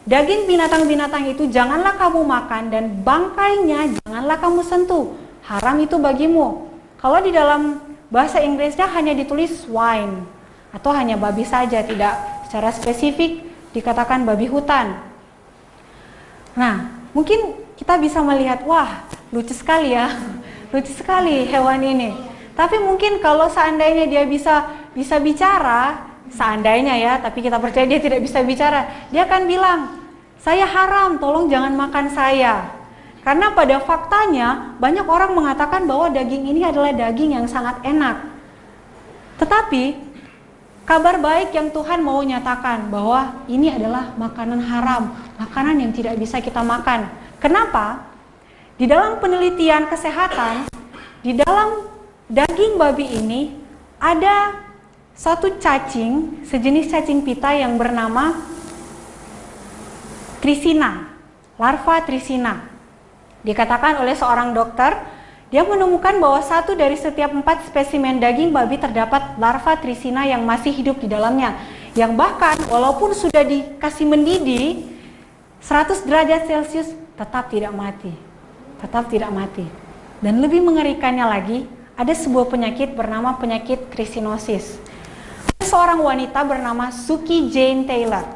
Daging binatang-binatang itu janganlah kamu makan dan bangkainya janganlah kamu sentuh, haram itu bagimu. Kalau di dalam bahasa Inggrisnya hanya ditulis swine atau hanya babi saja, tidak secara spesifik dikatakan babi hutan. Nah, mungkin kita bisa melihat, wah lucu sekali ya, lucu sekali hewan ini. Tapi mungkin kalau seandainya dia bisa bicara, seandainya ya, tapi kita percaya dia tidak bisa bicara, dia akan bilang, saya haram, tolong jangan makan saya. Karena pada faktanya banyak orang mengatakan bahwa daging ini adalah daging yang sangat enak. Tetapi kabar baik yang Tuhan mau nyatakan bahwa ini adalah makanan haram, makanan yang tidak bisa kita makan. Kenapa? Di dalam penelitian kesehatan, di dalam daging babi ini ada satu cacing, sejenis cacing pita yang bernama Trisina, larva Trisina. Dikatakan oleh seorang dokter, dia menemukan bahwa 1 dari setiap 4 spesimen daging babi terdapat larva Trisina yang masih hidup di dalamnya. Yang bahkan walaupun sudah dikasih mendidih 100 derajat Celcius tetap tidak mati. Tetap tidak mati. Dan lebih mengerikannya lagi, ada sebuah penyakit bernama penyakit trisinosis. Ada seorang wanita bernama Suki Jane Taylor.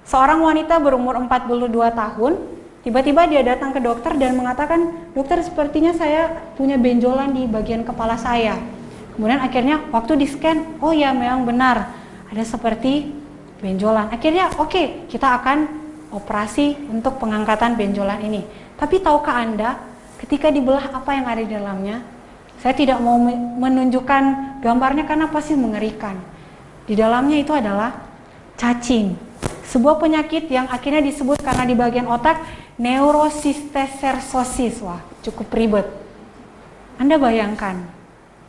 Seorang wanita berumur 42 tahun. Tiba-tiba dia datang ke dokter dan mengatakan, dokter sepertinya saya punya benjolan di bagian kepala saya. Kemudian akhirnya waktu di scan, oh ya memang benar, ada seperti benjolan. Akhirnya oke, kita akan operasi untuk pengangkatan benjolan ini. Tapi tahukah Anda, ketika dibelah apa yang ada di dalamnya? Saya tidak mau menunjukkan gambarnya karena pasti mengerikan. Di dalamnya itu adalah cacing. Sebuah penyakit yang akhirnya disebut karena di bagian otak neurosistecersosis. Wah, cukup ribet. Anda bayangkan,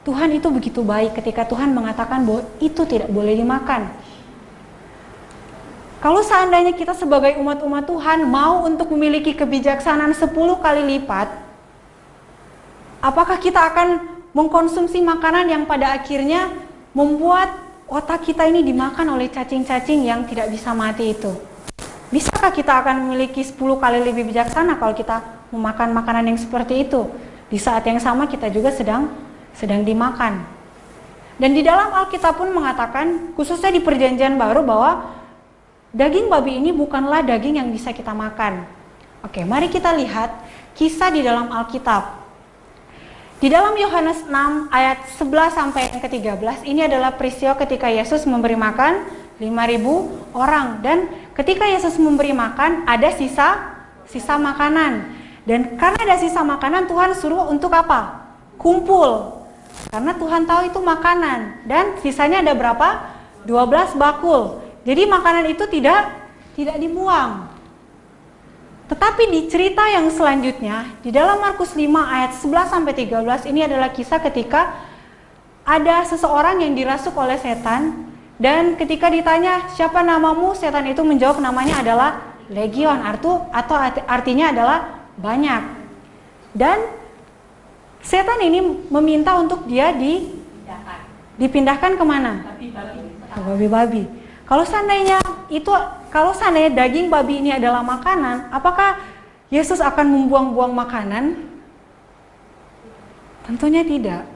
Tuhan itu begitu baik ketika Tuhan mengatakan bahwa itu tidak boleh dimakan. Kalau seandainya kita sebagai umat-umat Tuhan mau untuk memiliki kebijaksanaan 10 kali lipat, apakah kita akan mengkonsumsi makanan yang pada akhirnya membuat otak kita ini dimakan oleh cacing-cacing yang tidak bisa mati itu? Bisakah kita akan memiliki 10 kali lebih bijaksana kalau kita memakan makanan yang seperti itu? Di saat yang sama kita juga sedang dimakan. Dan di dalam Alkitab pun mengatakan, khususnya di Perjanjian Baru, bahwa daging babi ini bukanlah daging yang bisa kita makan. Oke, mari kita lihat kisah di dalam Alkitab. Di dalam Yohanes 6 ayat 11 sampai yang ke-13, ini adalah peristiwa ketika Yesus memberi makan 5.000 orang. Dan ketika Yesus memberi makan, ada sisa makanan. Dan karena ada sisa makanan, Tuhan suruh untuk apa? Kumpul. Karena Tuhan tahu itu makanan. Dan sisanya ada berapa? 12 bakul. Jadi makanan itu tidak dibuang. Tetapi di cerita yang selanjutnya, di dalam Markus 5 ayat 11 sampai 13, ini adalah kisah ketika ada seseorang yang dirasuk oleh setan, dan ketika ditanya siapa namamu, setan itu menjawab namanya adalah Legion, artinya adalah banyak. Dan setan ini meminta untuk dia dipindahkan kemana? Ke babi-babi. Kalau seandainya daging babi ini adalah makanan, apakah Yesus akan membuang-buang makanan? Tentunya tidak.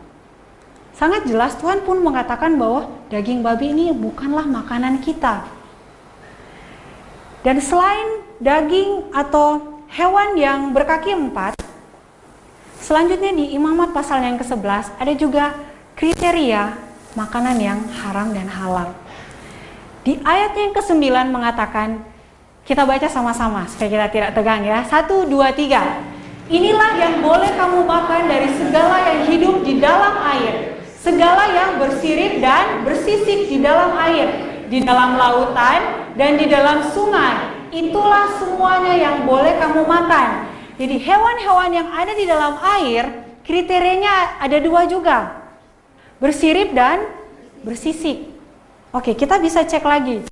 Sangat jelas Tuhan pun mengatakan bahwa daging babi ini bukanlah makanan kita. Dan selain daging atau hewan yang berkaki 4, selanjutnya di Imamat pasal yang ke-11 ada juga kriteria makanan yang haram dan halal. Di ayat yang ke-9 mengatakan, kita baca sama-sama supaya kita tidak tegang ya. 1, 2, 3. Inilah yang boleh kamu makan dari segala yang hidup di dalam air, segala yang bersirip dan bersisik di dalam air, di dalam lautan dan di dalam sungai. Itulah semuanya yang boleh kamu makan. Jadi hewan-hewan yang ada di dalam air, kriterianya ada 2 juga. bersirip dan bersisik. Oke, kita bisa cek lagi.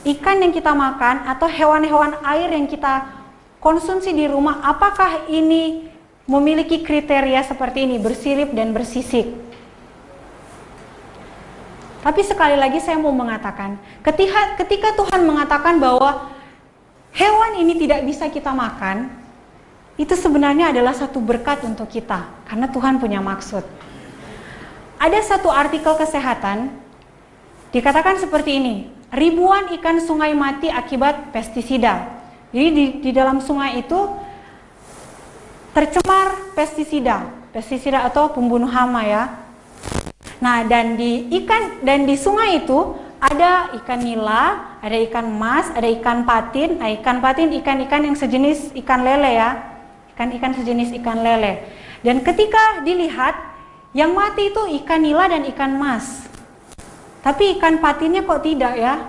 Ikan yang kita makan atau hewan-hewan air yang kita konsumsi di rumah, apakah ini memiliki kriteria seperti ini, bersirip dan bersisik? Tapi sekali lagi saya mau mengatakan, ketika Tuhan mengatakan bahwa hewan ini tidak bisa kita makan, itu sebenarnya adalah satu berkat untuk kita, karena Tuhan punya maksud. Ada satu artikel kesehatan, dikatakan seperti ini, ribuan ikan sungai mati akibat pestisida. Jadi di dalam sungai itu tercemar pestisida atau pembunuh hama ya. Nah, dan di sungai itu ada ikan nila, ada ikan emas, ada ikan patin. Nah, ikan patin ikan-ikan yang sejenis ikan lele ya. Ikan-ikan sejenis ikan lele. Dan ketika dilihat, yang mati itu ikan nila dan ikan emas. Tapi ikan patinnya kok tidak ya?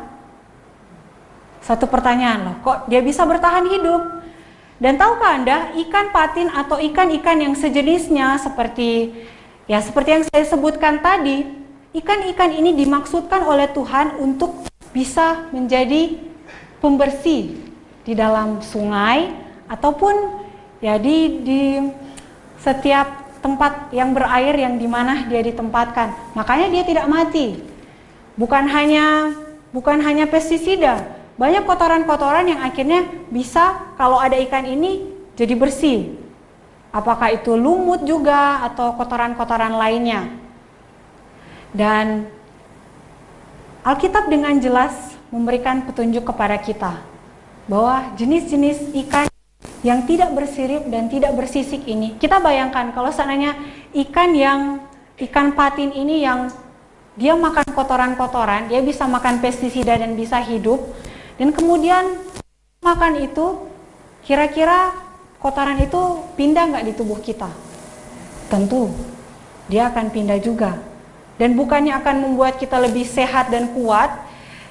Satu pertanyaan loh, kok dia bisa bertahan hidup? Dan tahukah Anda, ikan patin atau ikan-ikan yang sejenisnya seperti yang saya sebutkan tadi, ikan-ikan ini dimaksudkan oleh Tuhan untuk bisa menjadi pembersih di dalam sungai ataupun ya di setiap tempat yang berair yang dimana dia ditempatkan. Makanya dia tidak mati. Bukan hanya pestisida, banyak kotoran-kotoran yang akhirnya bisa kalau ada ikan ini jadi bersih. Apakah itu lumut juga atau kotoran-kotoran lainnya. Dan Alkitab dengan jelas memberikan petunjuk kepada kita bahwa jenis-jenis ikan yang tidak bersirip dan tidak bersisik ini, kita bayangkan kalau seandainya ikan patin ini yang dia makan kotoran-kotoran, dia bisa makan pestisida dan bisa hidup, dan kemudian makan itu, kira-kira kotoran itu pindah nggak di tubuh kita? Tentu, dia akan pindah juga. Dan bukannya akan membuat kita lebih sehat dan kuat,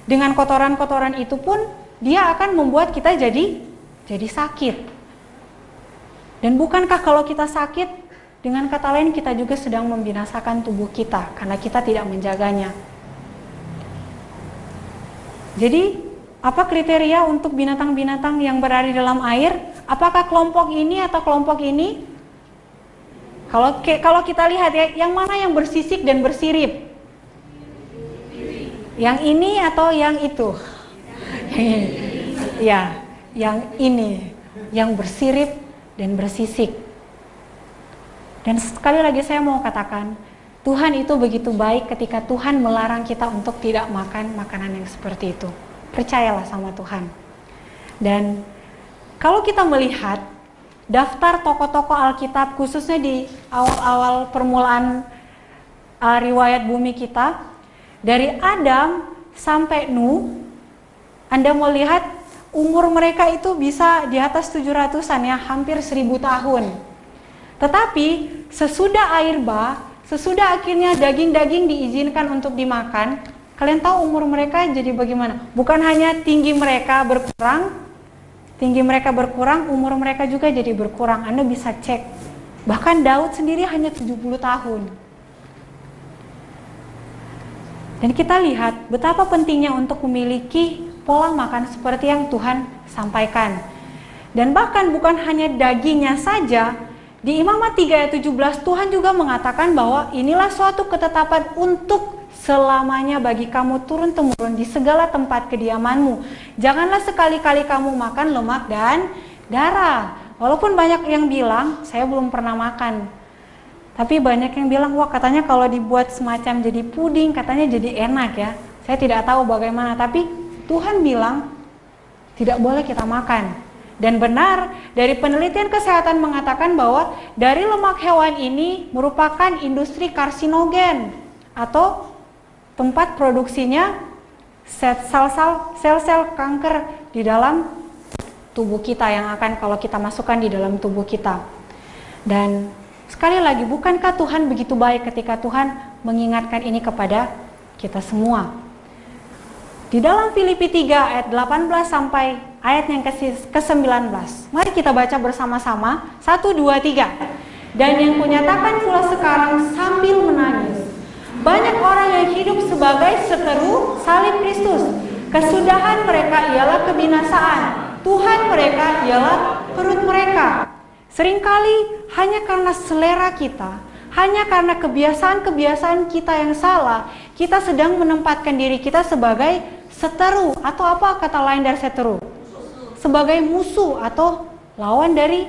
dengan kotoran-kotoran itu pun dia akan membuat kita jadi sakit. Dan bukankah kalau kita sakit, dengan kata lain kita juga sedang membinasakan tubuh kita karena kita tidak menjaganya. Jadi, apa kriteria untuk binatang-binatang yang berada di dalam air? Apakah kelompok ini atau kelompok ini? Kalau kita lihat ya, yang mana yang bersisik dan bersirip? Yang ini atau yang itu? Ya, yang ini, yang bersirip dan bersisik. Dan sekali lagi saya mau katakan, Tuhan itu begitu baik ketika Tuhan melarang kita untuk tidak makan makanan yang seperti itu. Percayalah sama Tuhan. Dan kalau kita melihat daftar tokoh-tokoh Alkitab, khususnya di awal-awal permulaan riwayat bumi kita, dari Adam sampai Nuh, Anda mau lihat umur mereka itu bisa di atas 700-an ya, hampir 1000 tahun. Tetapi sesudah air bah, sesudah akhirnya daging-daging diizinkan untuk dimakan, kalian tahu umur mereka jadi bagaimana? Bukan hanya tinggi mereka berkurang, umur mereka juga jadi berkurang. Anda bisa cek. Bahkan Daud sendiri hanya 70 tahun. Dan kita lihat betapa pentingnya untuk memiliki pola makan seperti yang Tuhan sampaikan. Dan bahkan bukan hanya dagingnya saja, di Imamat 3 ayat 17 Tuhan juga mengatakan bahwa inilah suatu ketetapan untuk selamanya bagi kamu turun-temurun di segala tempat kediamanmu. Janganlah sekali-kali kamu makan lemak dan darah. Walaupun banyak yang bilang, saya belum pernah makan. Tapi banyak yang bilang, wah katanya kalau dibuat semacam jadi puding, katanya jadi enak ya. Saya tidak tahu bagaimana, tapi Tuhan bilang tidak boleh kita makan. Dan benar, dari penelitian kesehatan mengatakan bahwa dari lemak hewan ini merupakan industri karsinogen atau tempat produksinya sel-sel kanker di dalam tubuh kita yang akan kalau kita masukkan di dalam tubuh kita. Dan sekali lagi, bukankah Tuhan begitu baik ketika Tuhan mengingatkan ini kepada kita semua? Di dalam Filipi 3 ayat 18 sampai ayat yang ke-19. Mari kita baca bersama-sama. 1, 2, 3. Dan yang kunyatakan pula sekarang sambil menangis, Banyak orang yang hidup sebagai seteru salib Kristus. Kesudahan mereka ialah kebinasaan. Tuhan mereka ialah perut mereka. Seringkali hanya karena selera kita, hanya karena kebiasaan-kebiasaan kita yang salah, kita sedang menempatkan diri kita sebagai seteru, atau apa kata lain dari seteru? Sebagai musuh atau lawan dari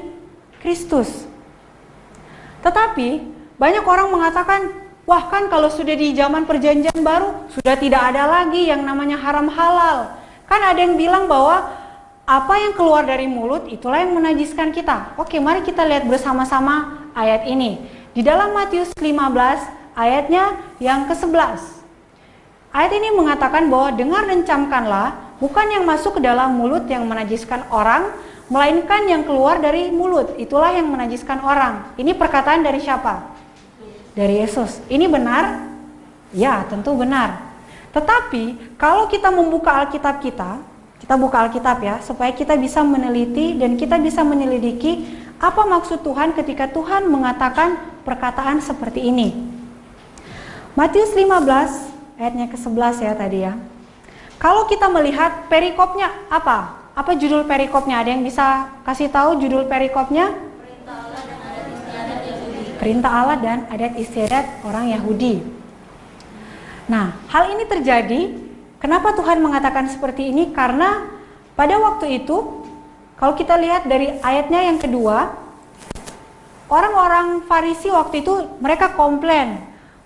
Kristus. Tetapi banyak orang mengatakan, wah kan kalau sudah di zaman perjanjian baru, sudah tidak ada lagi yang namanya haram halal. Kan ada yang bilang bahwa apa yang keluar dari mulut itulah yang menajiskan kita. Oke, mari kita lihat bersama-sama ayat ini. Di dalam Matius 15 ayatnya yang ke-11. Ayat ini mengatakan bahwa dengar dan camkanlah, bukan yang masuk ke dalam mulut yang menajiskan orang, melainkan yang keluar dari mulut, itulah yang menajiskan orang. Ini perkataan dari siapa? Dari Yesus. Ini benar? Ya, tentu benar. Tetapi kalau kita membuka Alkitab kita buka Alkitab ya, supaya kita bisa meneliti dan kita bisa menyelidiki apa maksud Tuhan ketika Tuhan mengatakan perkataan seperti ini. Matius 15 ayatnya ke-11 ya tadi ya. Kalau kita melihat perikopnya apa? Apa judul perikopnya? Ada yang bisa kasih tahu judul perikopnya? Perintah Allah dan adat istiadat orang Yahudi. Nah, hal ini terjadi, kenapa Tuhan mengatakan seperti ini? Karena pada waktu itu, kalau kita lihat dari ayatnya yang kedua, orang-orang Farisi waktu itu mereka komplain,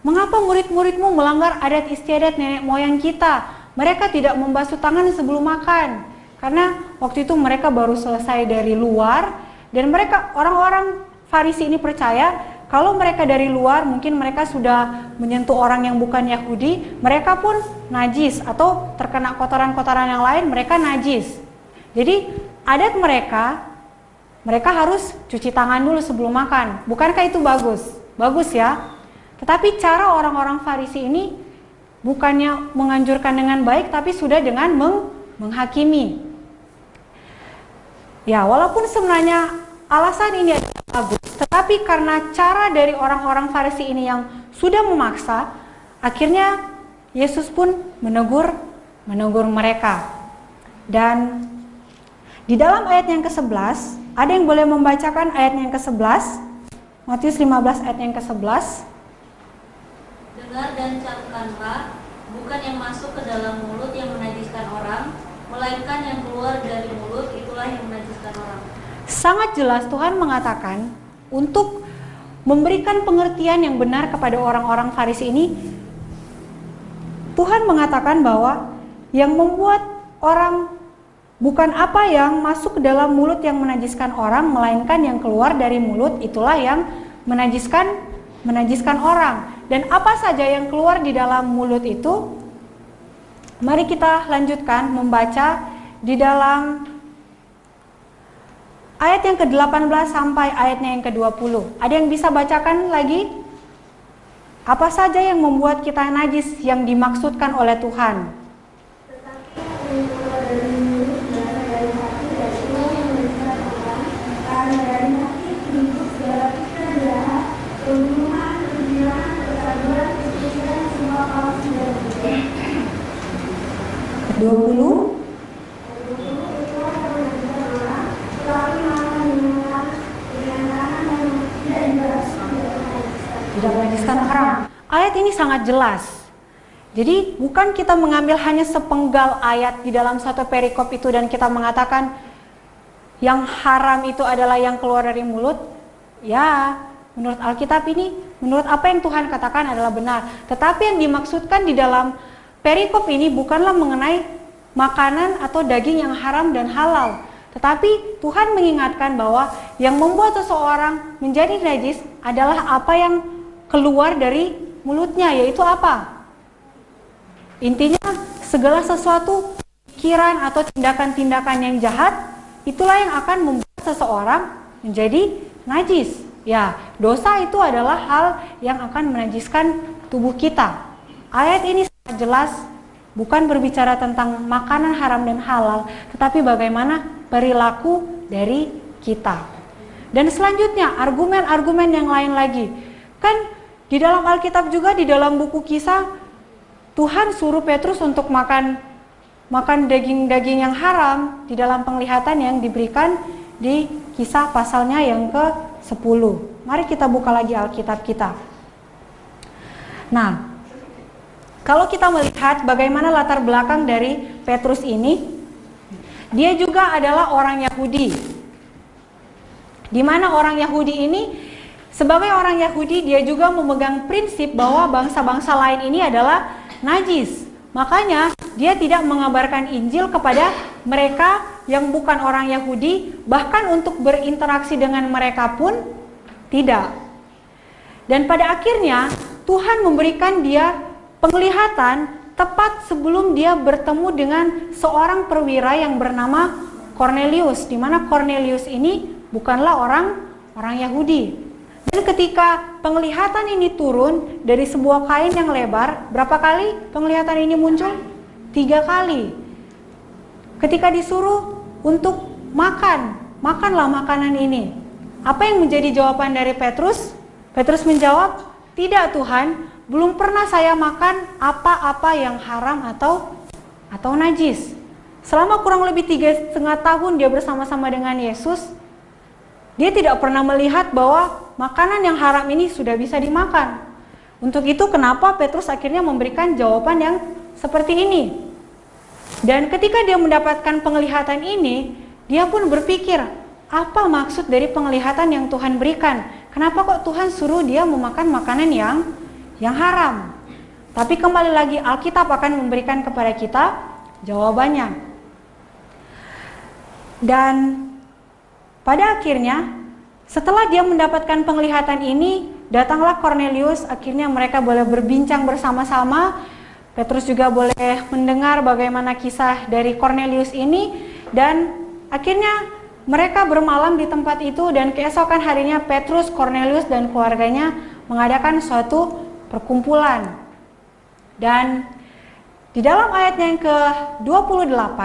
mengapa murid-muridmu melanggar adat istiadat nenek moyang kita? Mereka tidak membasuh tangan sebelum makan. Karena waktu itu mereka baru selesai dari luar, dan mereka orang-orang Farisi ini percaya kalau mereka dari luar mungkin mereka sudah menyentuh orang yang bukan Yahudi, mereka pun najis atau terkena kotoran-kotoran yang lain, mereka najis. Jadi adat mereka harus cuci tangan dulu sebelum makan. Bukankah itu bagus? Bagus ya. Tetapi cara orang-orang Farisi ini bukannya menganjurkan dengan baik, tapi sudah dengan menghakimi. Ya, walaupun sebenarnya alasan ini adalah bagus, tetapi karena cara dari orang-orang Farisi ini yang sudah memaksa, akhirnya Yesus pun menegur mereka. Dan di dalam ayat yang ke-11, ada yang boleh membacakan ayat yang ke-11? Matius 15 ayat yang ke-11. Dengar dan camkanlah, bukan yang masuk ke dalam mulut yang menajiskan orang, melainkan yang keluar dari mulut, itulah yang menajiskan orang. Sangat jelas Tuhan mengatakan untuk memberikan pengertian yang benar kepada orang-orang Farisi ini, Tuhan mengatakan bahwa yang membuat orang bukan apa yang masuk ke dalam mulut yang menajiskan orang, melainkan yang keluar dari mulut, itulah yang menajiskan orang. Dan apa saja yang keluar di dalam mulut itu? Mari kita lanjutkan membaca di dalam ayat yang ke-18 sampai ayatnya yang ke-20. Ada yang bisa bacakan lagi? Apa saja yang membuat kita najis yang dimaksudkan oleh Tuhan? Tidak menajiskan orang. Ayat ini sangat jelas. Jadi bukan kita mengambil hanya sepenggal ayat di dalam satu perikop itu dan kita mengatakan yang haram itu adalah yang keluar dari mulut. Ya, menurut Alkitab ini, menurut apa yang Tuhan katakan adalah benar. Tetapi yang dimaksudkan di dalam perikop ini bukanlah mengenai makanan atau daging yang haram dan halal. Tetapi Tuhan mengingatkan bahwa yang membuat seseorang menjadi najis adalah apa yang keluar dari mulutnya, yaitu apa? Intinya segala sesuatu pikiran atau tindakan-tindakan yang jahat, itulah yang akan membuat seseorang menjadi najis. Ya, dosa itu adalah hal yang akan menajiskan tubuh kita. Ayat ini sangat jelas, bukan berbicara tentang makanan haram dan halal, tetapi bagaimana perilaku dari kita. Dan selanjutnya argumen-argumen yang lain lagi. Kan Di dalam Alkitab juga, di dalam buku Kisah, Tuhan suruh Petrus untuk makan daging-daging yang haram di dalam penglihatan yang diberikan di Kisah pasalnya yang ke-10. Mari kita buka lagi Alkitab kita. Nah, kalau kita melihat bagaimana latar belakang dari Petrus ini, dia juga adalah orang Yahudi. Di mana orang Yahudi ini, sebagai orang Yahudi, dia juga memegang prinsip bahwa bangsa-bangsa lain ini adalah najis. Makanya dia tidak mengabarkan Injil kepada mereka yang bukan orang Yahudi, bahkan untuk berinteraksi dengan mereka pun tidak. Dan pada akhirnya Tuhan memberikan dia penglihatan tepat sebelum dia bertemu dengan seorang perwira yang bernama Cornelius, di mana Cornelius ini bukanlah orang Yahudi. Dan ketika penglihatan ini turun dari sebuah kain yang lebar, berapa kali penglihatan ini muncul? 3 kali. Ketika disuruh untuk makanlah makanan ini. Apa yang menjadi jawaban dari Petrus? Petrus menjawab, tidak Tuhan, belum pernah saya makan apa-apa yang haram atau najis. Selama kurang lebih 3,5 tahun dia bersama-sama dengan Yesus, dia tidak pernah melihat bahwa makanan yang haram ini sudah bisa dimakan. Untuk itu kenapa Petrus akhirnya memberikan jawaban yang seperti ini. Dan ketika dia mendapatkan penglihatan ini, dia pun berpikir, apa maksud dari penglihatan yang Tuhan berikan? Kenapa kok Tuhan suruh dia memakan makanan yang haram? Tapi kembali lagi Alkitab akan memberikan kepada kita jawabannya. Dan pada akhirnya, setelah dia mendapatkan penglihatan ini, datanglah Cornelius. Akhirnya mereka boleh berbincang bersama-sama. Petrus juga boleh mendengar bagaimana kisah dari Cornelius ini. Dan akhirnya mereka bermalam di tempat itu. Dan keesokan harinya Petrus, Cornelius, dan keluarganya mengadakan suatu perkumpulan. Dan di dalam ayatnya yang ke-28,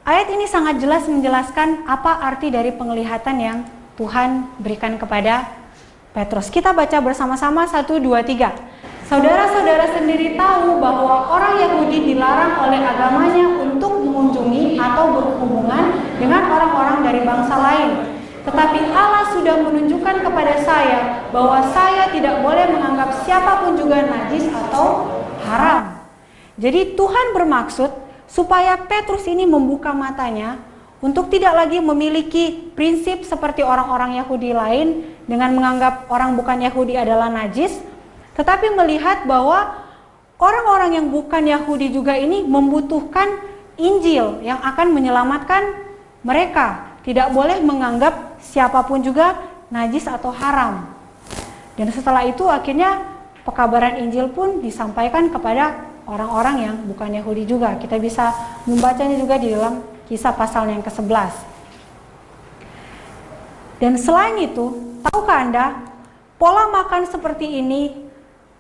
ayat ini sangat jelas menjelaskan apa arti dari penglihatan yang Tuhan berikan kepada Petrus. Kita baca bersama-sama 1, 2, 3. Saudara-saudara sendiri tahu bahwa orang Yahudi dilarang oleh agamanya untuk mengunjungi atau berhubungan dengan orang-orang dari bangsa lain. Tetapi Allah sudah menunjukkan kepada saya bahwa saya tidak boleh menganggap siapapun juga najis atau haram. Jadi Tuhan bermaksud supaya Petrus ini membuka matanya untuk tidak lagi memiliki prinsip seperti orang-orang Yahudi lain dengan menganggap orang bukan Yahudi adalah najis, tetapi melihat bahwa orang-orang yang bukan Yahudi juga ini membutuhkan Injil yang akan menyelamatkan mereka. Tidak boleh menganggap siapapun juga najis atau haram. Dan setelah itu akhirnya pekabaran Injil pun disampaikan kepada orang-orang yang bukan Yahudi juga. Kita bisa membacanya juga di dalam Kisah pasal yang ke-11. Dan selain itu, tahukah Anda, pola makan seperti ini,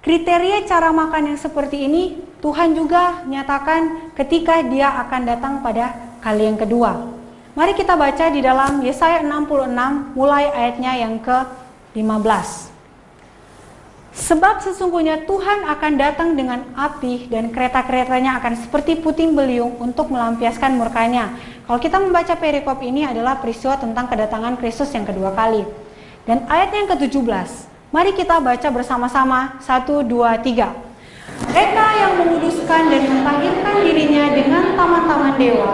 kriteria cara makan yang seperti ini, Tuhan juga nyatakan ketika dia akan datang pada kali yang kedua. Mari kita baca di dalam Yesaya 66 mulai ayatnya yang ke-15. Sebab sesungguhnya Tuhan akan datang dengan api dan kereta-keretanya akan seperti puting beliung untuk melampiaskan murkanya. Kalau kita membaca perikop ini adalah peristiwa tentang kedatangan Kristus yang kedua kali. Dan ayatnya yang ke-17, mari kita baca bersama-sama 1, 2, 3. Mereka yang menguduskan dan mentahirkan dirinya dengan taman-taman dewa,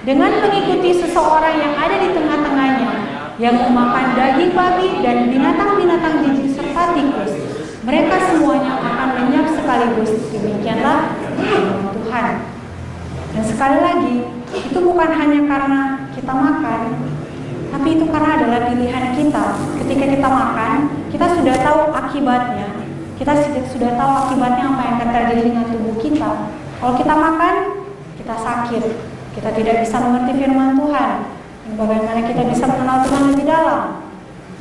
dengan mengikuti seseorang yang ada di tengah-tengahnya, yang memakan daging babi dan binatang-binatang jijik serta tikus, mereka semuanya akan lenyap sekaligus. Demikianlah firman Tuhan. Dan sekali lagi, itu bukan hanya karena kita makan, tapi itu karena adalah pilihan kita. Ketika kita makan, kita sudah tahu akibatnya. Kita sudah tahu akibatnya apa yang akan terjadi dengan tubuh kita. Kalau kita makan, kita sakit. Kita tidak bisa mengerti firman Tuhan. Dan bagaimana kita bisa mengenal Tuhan lebih dalam.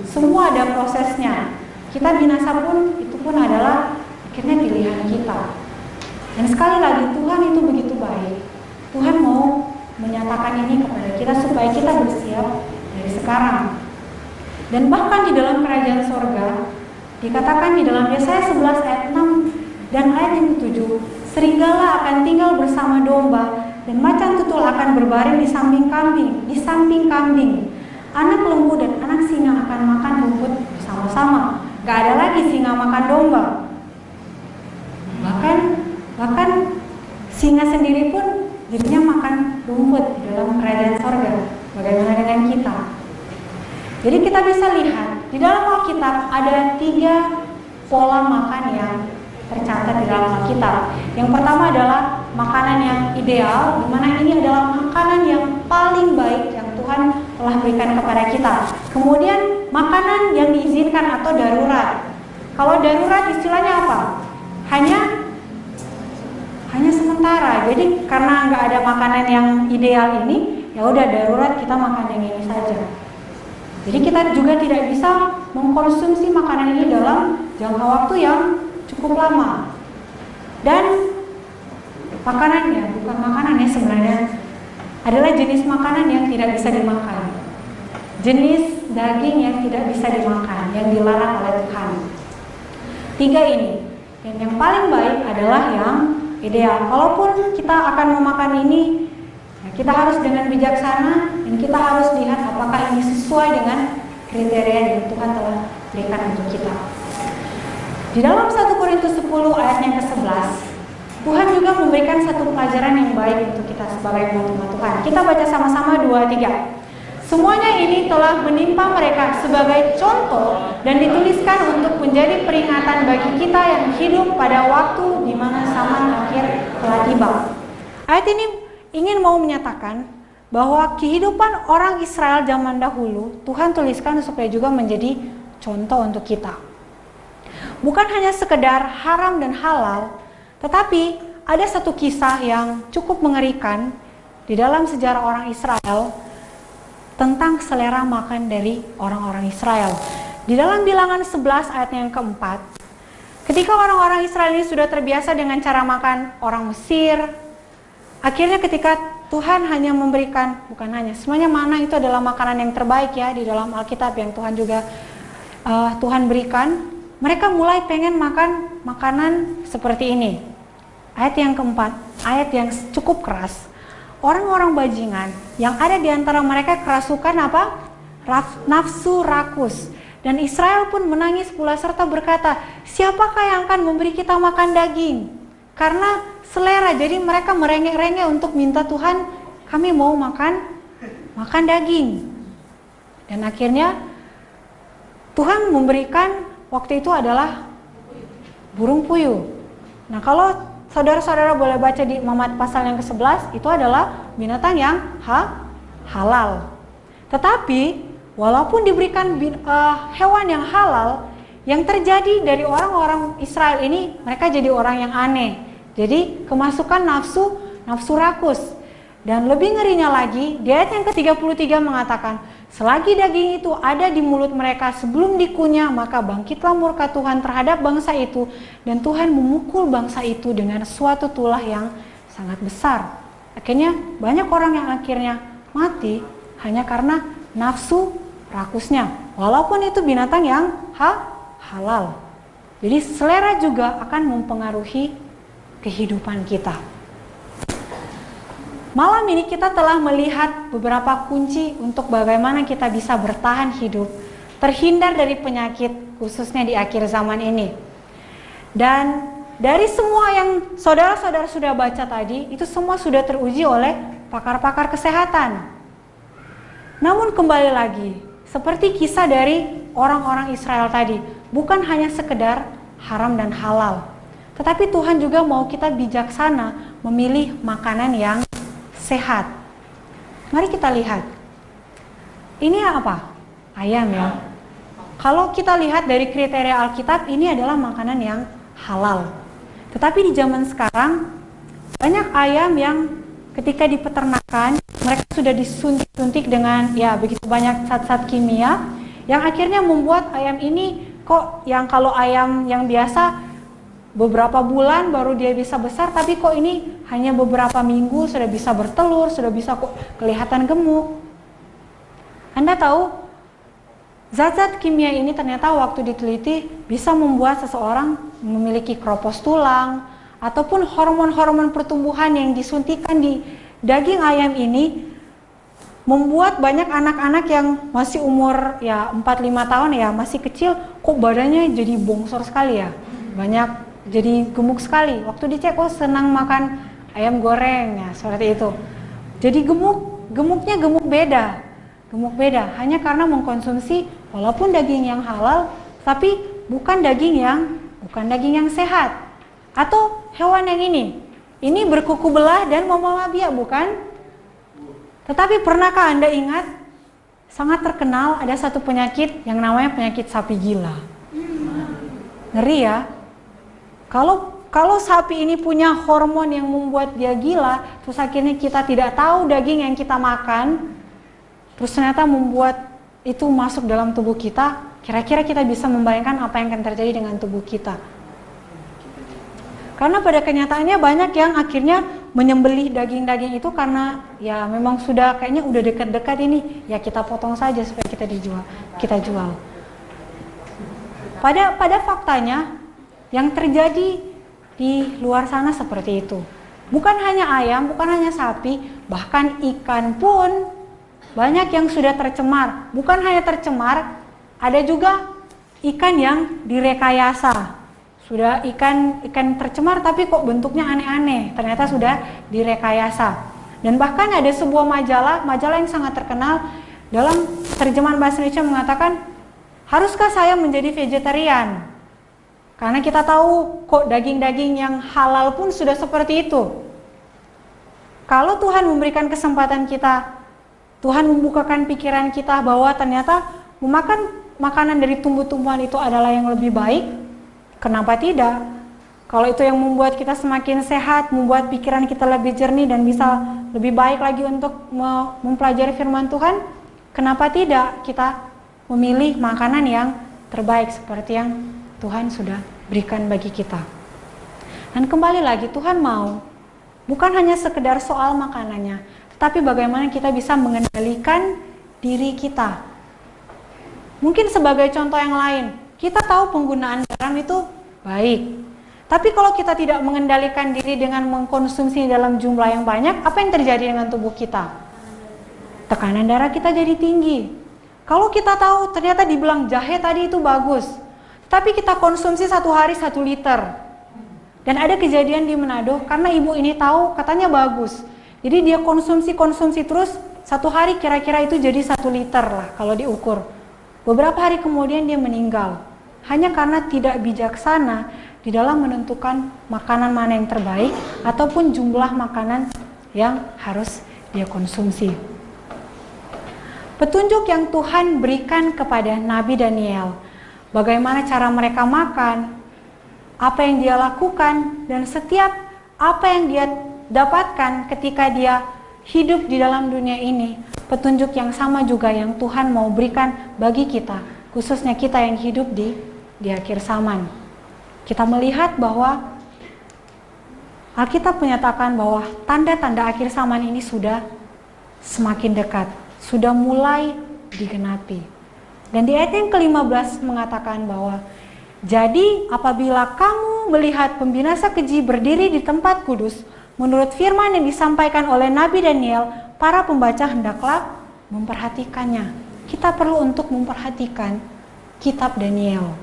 Semua ada prosesnya. Kita binasa pun, itu pun adalah akhirnya pilihan kita. Dan sekali lagi, Tuhan itu begitu baik. Tuhan mau menyatakan ini kepada kita supaya kita bersiap dari sekarang. Dan bahkan di dalam kerajaan sorga, Dikatakan di dalam Yesaya 11 ayat 6 dan ayat yang ke-7, serigala akan tinggal bersama domba dan macan tutul akan berbaring di samping kambing. Anak lembu dan anak singa akan makan rumput bersama-sama. Gak ada lagi singa makan domba. Bahkan singa sendiri pun jadinya makan rumput di dalam kerajaan sorga. Bagaimana dengan kita? Jadi kita bisa lihat di dalam Alkitab ada 3 pola makan yang tercatat di dalam Alkitab. Yang pertama adalah makanan yang ideal, di mana ini adalah makanan yang paling baik yang Tuhan telah berikan kepada kita. Kemudian makanan yang diizinkan atau darurat. Kalau darurat istilahnya apa? Hanya sementara. Jadi karena nggak ada makanan yang ideal ini, ya udah darurat kita makan yang ini saja. Jadi kita juga tidak bisa mengkonsumsi makanan ini dalam jangka waktu yang cukup lama. Dan bukan makanannya sebenarnya adalah jenis makanan yang tidak bisa dimakan. Jenis daging yang tidak bisa dimakan, yang dilarang oleh Tuhan. 3 ini. Dan yang paling baik adalah yang ideal. Kalaupun kita akan memakan ini, kita harus dengan bijaksana dan kita harus lihat apakah ini sesuai dengan kriteria yang Tuhan telah berikan untuk kita. Di dalam 1 Korintus 10 ayat yang ke-11, Tuhan juga memberikan satu pelajaran yang baik untuk kita sebagai umat Tuhan. Kita baca sama-sama 2-3. Semuanya ini telah menimpa mereka sebagai contoh dan dituliskan untuk menjadi peringatan bagi kita yang hidup pada waktu di mana zaman akhir telah tiba. Ayat ini ingin mau menyatakan bahwa kehidupan orang Israel zaman dahulu Tuhan tuliskan supaya juga menjadi contoh untuk kita. Bukan hanya sekedar haram dan halal, tetapi ada satu kisah yang cukup mengerikan di dalam sejarah orang Israel tentang selera makan dari orang-orang Israel. Di dalam Bilangan 11 ayat yang keempat, ketika orang-orang Israel ini sudah terbiasa dengan cara makan orang Mesir, akhirnya ketika Tuhan hanya memberikan, semuanya mana itu adalah makanan yang terbaik ya di dalam Alkitab yang Tuhan juga Tuhan berikan, mereka mulai pengen makan makanan seperti ini. Ayat yang keempat, ayat yang cukup keras. Orang-orang bajingan yang ada di antara mereka kerasukan apa? Nafsu rakus. Dan Israel pun menangis pula serta berkata, siapakah yang akan memberi kita makan daging? Karena selera, jadi mereka merengek-rengek untuk minta Tuhan, kami mau makan daging. Dan akhirnya Tuhan memberikan waktu itu adalah burung puyuh. Nah, kalau saudara-saudara boleh baca di Mamat pasal yang ke-11, itu adalah binatang yang halal. Tetapi walaupun diberikan hewan yang halal, yang terjadi dari orang-orang Israel ini, mereka jadi orang yang aneh. Jadi kemasukan nafsu rakus. Dan lebih ngerinya lagi, di ayat yang ke-33 mengatakan, selagi daging itu ada di mulut mereka sebelum dikunyah, maka bangkitlah murka Tuhan terhadap bangsa itu, dan Tuhan memukul bangsa itu dengan suatu tulah yang sangat besar. Akhirnya banyak orang yang akhirnya mati hanya karena nafsu rakusnya, walaupun itu binatang yang halal. Jadi selera juga akan mempengaruhi kehidupan kita. Malam ini kita telah melihat beberapa kunci untuk bagaimana kita bisa bertahan hidup, terhindar dari penyakit khususnya di akhir zaman ini. Dan dari semua yang saudara-saudara sudah baca tadi, itu semua sudah teruji oleh pakar-pakar kesehatan. Namun kembali lagi, seperti kisah dari orang-orang Israel tadi, bukan hanya sekedar haram dan halal, tetapi Tuhan juga mau kita bijaksana memilih makanan yang sehat. Mari kita lihat. Ini apa? Ayam ya. Kalau kita lihat dari kriteria Alkitab, ini adalah makanan yang halal. Tetapi di zaman sekarang, banyak ayam yang ketika di peternakan, mereka sudah disuntik-suntik dengan begitu banyak zat-zat kimia, yang akhirnya membuat ayam ini kok yang kalau ayam yang biasa beberapa bulan baru dia bisa besar, tapi kok ini hanya beberapa minggu sudah bisa bertelur, sudah bisa kok kelihatan gemuk. Anda tahu, Zat-zat kimia ini ternyata waktu diteliti bisa membuat seseorang memiliki keropos tulang, ataupun hormon-hormon pertumbuhan yang disuntikan di daging ayam ini membuat banyak anak-anak yang masih umur ya 4-5 tahun ya, masih kecil, kok badannya jadi bongsor sekali ya, banyak jadi gemuk sekali. Waktu dicek, oh senang makan ayam goreng ya, seperti itu. Jadi gemuknya gemuk beda hanya karena mengkonsumsi walaupun daging yang halal, tapi bukan daging yang sehat. Atau hewan yang ini berkuku belah dan membawa biak, bukan? Tetapi pernahkah Anda ingat, sangat terkenal ada satu penyakit yang namanya penyakit sapi gila. Ngeri ya. Kalau sapi ini punya hormon yang membuat dia gila, terus akhirnya kita tidak tahu daging yang kita makan, terus ternyata membuat itu masuk dalam tubuh kita, kira-kira kita bisa membayangkan apa yang akan terjadi dengan tubuh kita. Karena pada kenyataannya banyak yang akhirnya menyembelih daging-daging itu karena ya memang sudah kayaknya udah dekat-dekat ini, ya kita potong saja supaya kita jual. Pada faktanya yang terjadi di luar sana seperti itu. Bukan hanya ayam, bukan hanya sapi, bahkan ikan pun banyak yang sudah tercemar. Bukan hanya tercemar, ada juga ikan yang direkayasa. Sudah ikan tercemar tapi kok bentuknya aneh-aneh, ternyata sudah direkayasa. Dan bahkan ada sebuah majalah yang sangat terkenal dalam terjemahan bahasa Indonesia mengatakan, haruskah saya menjadi vegetarian? Karena kita tahu kok daging-daging yang halal pun sudah seperti itu. Kalau Tuhan memberikan kesempatan kita, Tuhan membukakan pikiran kita bahwa ternyata memakan makanan dari tumbuh-tumbuhan itu adalah yang lebih baik, kenapa tidak? Kalau itu yang membuat kita semakin sehat, membuat pikiran kita lebih jernih dan bisa lebih baik lagi untuk mempelajari firman Tuhan, kenapa tidak kita memilih makanan yang terbaik seperti yang Tuhan sudah berikan bagi kita. Dan kembali lagi, Tuhan mau bukan hanya sekedar soal makanannya, tetapi bagaimana kita bisa mengendalikan diri kita. Mungkin sebagai contoh yang lain, kita tahu penggunaan garam itu baik. Tapi kalau kita tidak mengendalikan diri dengan mengkonsumsi dalam jumlah yang banyak, apa yang terjadi dengan tubuh kita? Tekanan darah kita jadi tinggi. Kalau kita tahu ternyata dibilang jahe tadi itu bagus, tapi kita konsumsi 1 hari 1 liter. Dan ada kejadian di Manado, karena ibu ini tahu katanya bagus. Jadi dia konsumsi terus, 1 hari kira-kira itu jadi 1 liter lah kalau diukur. Beberapa hari kemudian dia meninggal. Hanya karena tidak bijaksana di dalam menentukan makanan mana yang terbaik ataupun jumlah makanan yang harus dia konsumsi. Petunjuk yang Tuhan berikan kepada Nabi Daniel, bagaimana cara mereka makan, apa yang dia lakukan, dan setiap apa yang dia dapatkan ketika dia hidup di dalam dunia ini, petunjuk yang sama juga yang Tuhan mau berikan bagi kita, khususnya kita yang hidup di akhir zaman. Kita melihat bahwa Alkitab menyatakan bahwa tanda-tanda akhir zaman ini sudah semakin dekat, sudah mulai digenapi. Dan di ayat yang ke-15 mengatakan bahwa, jadi apabila kamu melihat pembinasa keji berdiri di tempat kudus, menurut firman yang disampaikan oleh Nabi Daniel, para pembaca hendaklah memperhatikannya. Kita perlu untuk memperhatikan kitab Daniel.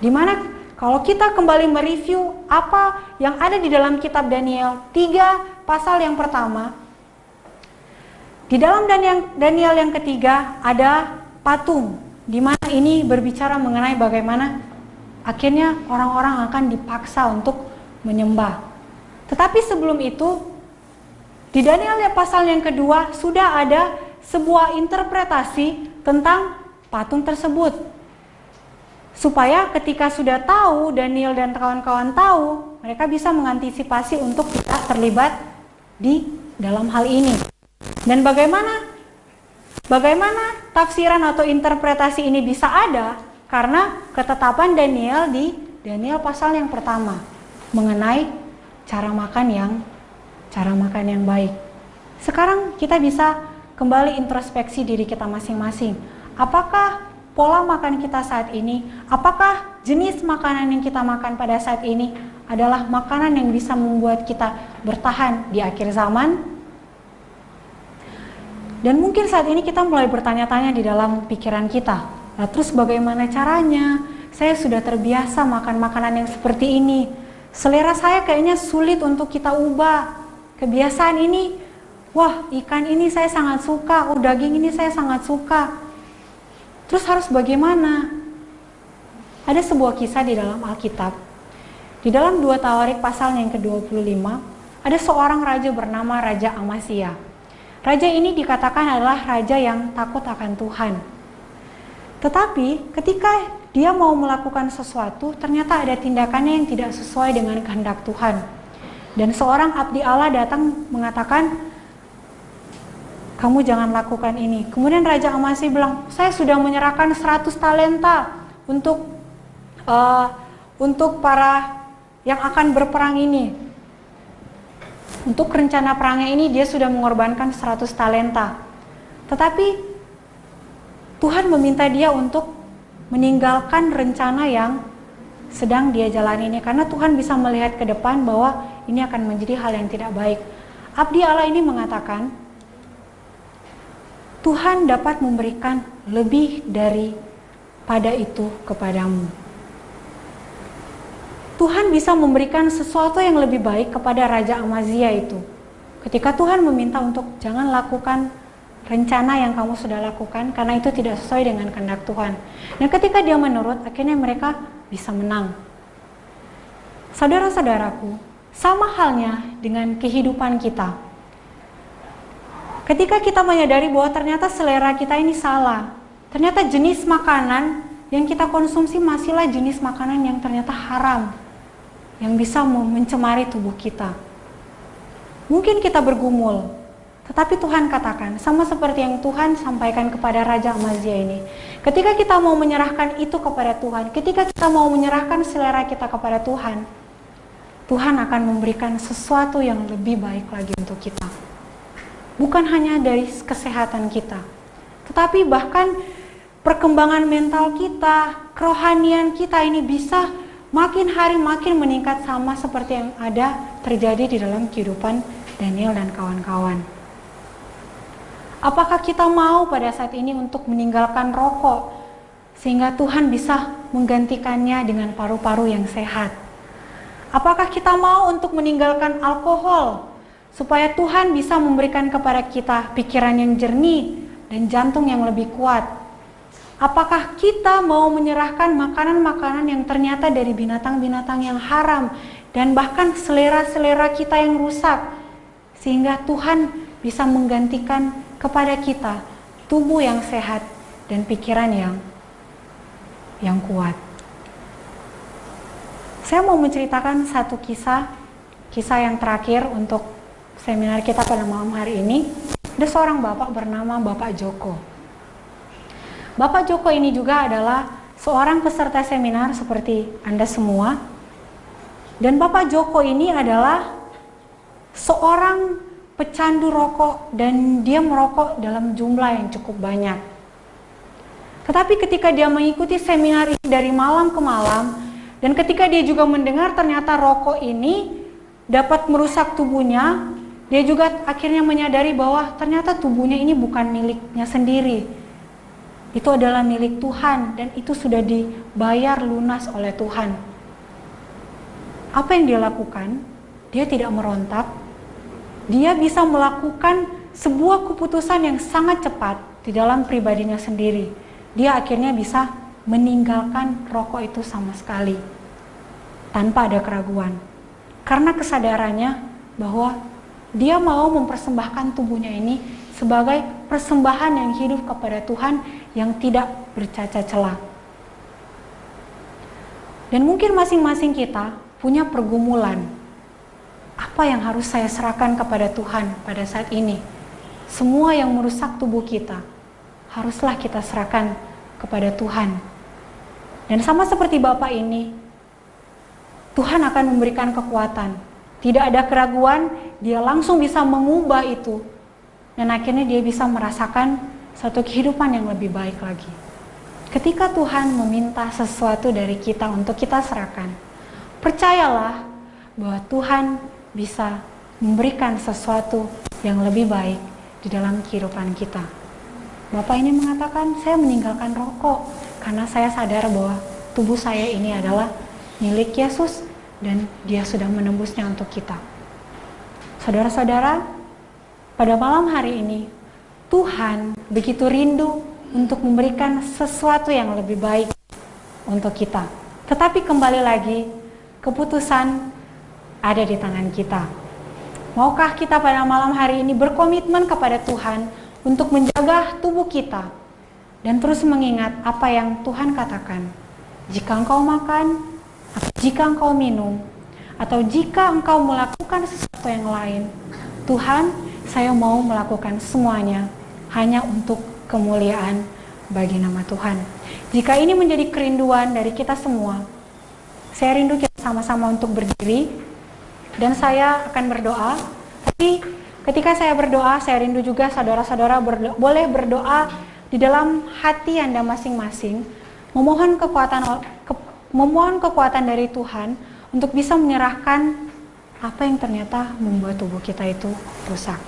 Dimana kalau kita kembali mereview apa yang ada di dalam kitab Daniel, 3 pasal yang pertama, di dalam Daniel yang ketiga ada patung, di mana ini berbicara mengenai bagaimana akhirnya orang-orang akan dipaksa untuk menyembah. Tetapi sebelum itu, di Daniel pasal yang kedua sudah ada sebuah interpretasi tentang patung tersebut. Supaya ketika sudah tahu, Daniel dan kawan-kawan tahu, mereka bisa mengantisipasi untuk tidak terlibat di dalam hal ini. Dan bagaimana tafsiran atau interpretasi ini bisa ada? Karena ketetapan Daniel di Daniel pasal yang pertama mengenai cara makan yang baik. Sekarang kita bisa kembali introspeksi diri kita masing-masing. Apakah pola makan kita saat ini, apakah jenis makanan yang kita makan pada saat ini adalah makanan yang bisa membuat kita bertahan di akhir zaman? Dan mungkin saat ini kita mulai bertanya-tanya di dalam pikiran kita, nah, terus bagaimana caranya? Saya sudah terbiasa makan makanan yang seperti ini. Selera saya kayaknya sulit untuk kita ubah. Kebiasaan ini, wah ikan ini saya sangat suka, daging ini saya sangat suka. Terus harus bagaimana? Ada sebuah kisah di dalam Alkitab. Di dalam 2 Tawarik pasal yang ke-25, ada seorang raja bernama Raja Amasya. Raja ini dikatakan adalah raja yang takut akan Tuhan. Tetapi ketika dia mau melakukan sesuatu, ternyata ada tindakannya yang tidak sesuai dengan kehendak Tuhan. Dan seorang abdi Allah datang mengatakan, kamu jangan lakukan ini. Kemudian Raja Amasya bilang, saya sudah menyerahkan 100 talenta untuk para yang akan berperang ini. Untuk rencana perangnya ini dia sudah mengorbankan 100 talenta. Tetapi Tuhan meminta dia untuk meninggalkan rencana yang sedang dia jalani ini, karena Tuhan bisa melihat ke depan bahwa ini akan menjadi hal yang tidak baik. Abdi Allah ini mengatakan, Tuhan dapat memberikan lebih daripada itu kepadamu. Tuhan bisa memberikan sesuatu yang lebih baik kepada Raja Amasya itu. Ketika Tuhan meminta untuk jangan lakukan rencana yang kamu sudah lakukan, karena itu tidak sesuai dengan kehendak Tuhan. Dan ketika dia menurut, akhirnya mereka bisa menang. Saudara-saudaraku, sama halnya dengan kehidupan kita. Ketika kita menyadari bahwa ternyata selera kita ini salah, ternyata jenis makanan yang kita konsumsi masihlah jenis makanan yang ternyata haram, yang bisa mencemari tubuh kita. Mungkin kita bergumul, tetapi Tuhan katakan, sama seperti yang Tuhan sampaikan kepada Raja Amasya ini. Ketika kita mau menyerahkan itu kepada Tuhan, ketika kita mau menyerahkan selera kita kepada Tuhan, Tuhan akan memberikan sesuatu yang lebih baik lagi untuk kita. Bukan hanya dari kesehatan kita, tetapi bahkan perkembangan mental kita, kerohanian kita ini bisa makin hari makin meningkat, sama seperti yang ada terjadi di dalam kehidupan Daniel dan kawan-kawan. Apakah kita mau pada saat ini untuk meninggalkan rokok sehingga Tuhan bisa menggantikannya dengan paru-paru yang sehat? Apakah kita mau untuk meninggalkan alkohol supaya Tuhan bisa memberikan kepada kita pikiran yang jernih dan jantung yang lebih kuat? Apakah kita mau menyerahkan makanan-makanan yang ternyata dari binatang-binatang yang haram dan bahkan selera-selera kita yang rusak, sehingga Tuhan bisa menggantikan kepada kita tubuh yang sehat dan pikiran yang kuat? Saya mau menceritakan satu kisah yang terakhir untuk seminar kita pada malam hari ini. Ada seorang bapak bernama Bapak Joko. Bapak Joko ini juga adalah seorang peserta seminar seperti Anda semua. Dan Bapak Joko ini adalah seorang pecandu rokok dan dia merokok dalam jumlah yang cukup banyak. Tetapi ketika dia mengikuti seminar ini dari malam ke malam, dan ketika dia juga mendengar ternyata rokok ini dapat merusak tubuhnya, dia juga akhirnya menyadari bahwa ternyata tubuhnya ini bukan miliknya sendiri. Itu adalah milik Tuhan dan itu sudah dibayar lunas oleh Tuhan. Apa yang dia lakukan? Dia tidak merontak. Dia bisa melakukan sebuah keputusan yang sangat cepat di dalam pribadinya sendiri. Dia akhirnya bisa meninggalkan rokok itu sama sekali tanpa ada keraguan, karena kesadarannya bahwa dia mau mempersembahkan tubuhnya ini sebagai persembahan yang hidup kepada Tuhan yang tidak bercacat celah. Dan mungkin masing-masing kita punya pergumulan. Apa yang harus saya serahkan kepada Tuhan pada saat ini? Semua yang merusak tubuh kita haruslah kita serahkan kepada Tuhan. Dan sama seperti Bapak ini, Tuhan akan memberikan kekuatan. Tidak ada keraguan, dia langsung bisa mengubah itu. Dan akhirnya dia bisa merasakan suatu kehidupan yang lebih baik lagi. ketika Tuhan meminta sesuatu dari kita untuk kita serahkan, percayalah bahwa Tuhan bisa memberikan sesuatu yang lebih baik di dalam kehidupan kita. Bapak ini mengatakan, saya meninggalkan rokok karena saya sadar bahwa tubuh saya ini adalah milik Yesus dan Dia sudah menembusnya untuk kita. Saudara-saudara, pada malam hari ini Tuhan begitu rindu untuk memberikan sesuatu yang lebih baik untuk kita. Tetapi kembali lagi, keputusan ada di tangan kita. Maukah kita pada malam hari ini berkomitmen kepada Tuhan untuk menjaga tubuh kita dan terus mengingat apa yang Tuhan katakan? Jika engkau makan, atau jika engkau minum, atau jika engkau melakukan sesuatu yang lain, Tuhan, saya mau melakukan semuanya hanya untuk kemuliaan bagi nama Tuhan. Jika ini menjadi kerinduan dari kita semua, saya rindu kita sama-sama untuk berdiri dan saya akan berdoa. Tapi ketika saya berdoa, saya rindu juga saudara-saudara boleh berdoa di dalam hati Anda masing-masing, memohon kekuatan dari Tuhan untuk bisa menyerahkan apa yang ternyata membuat tubuh kita itu rusak.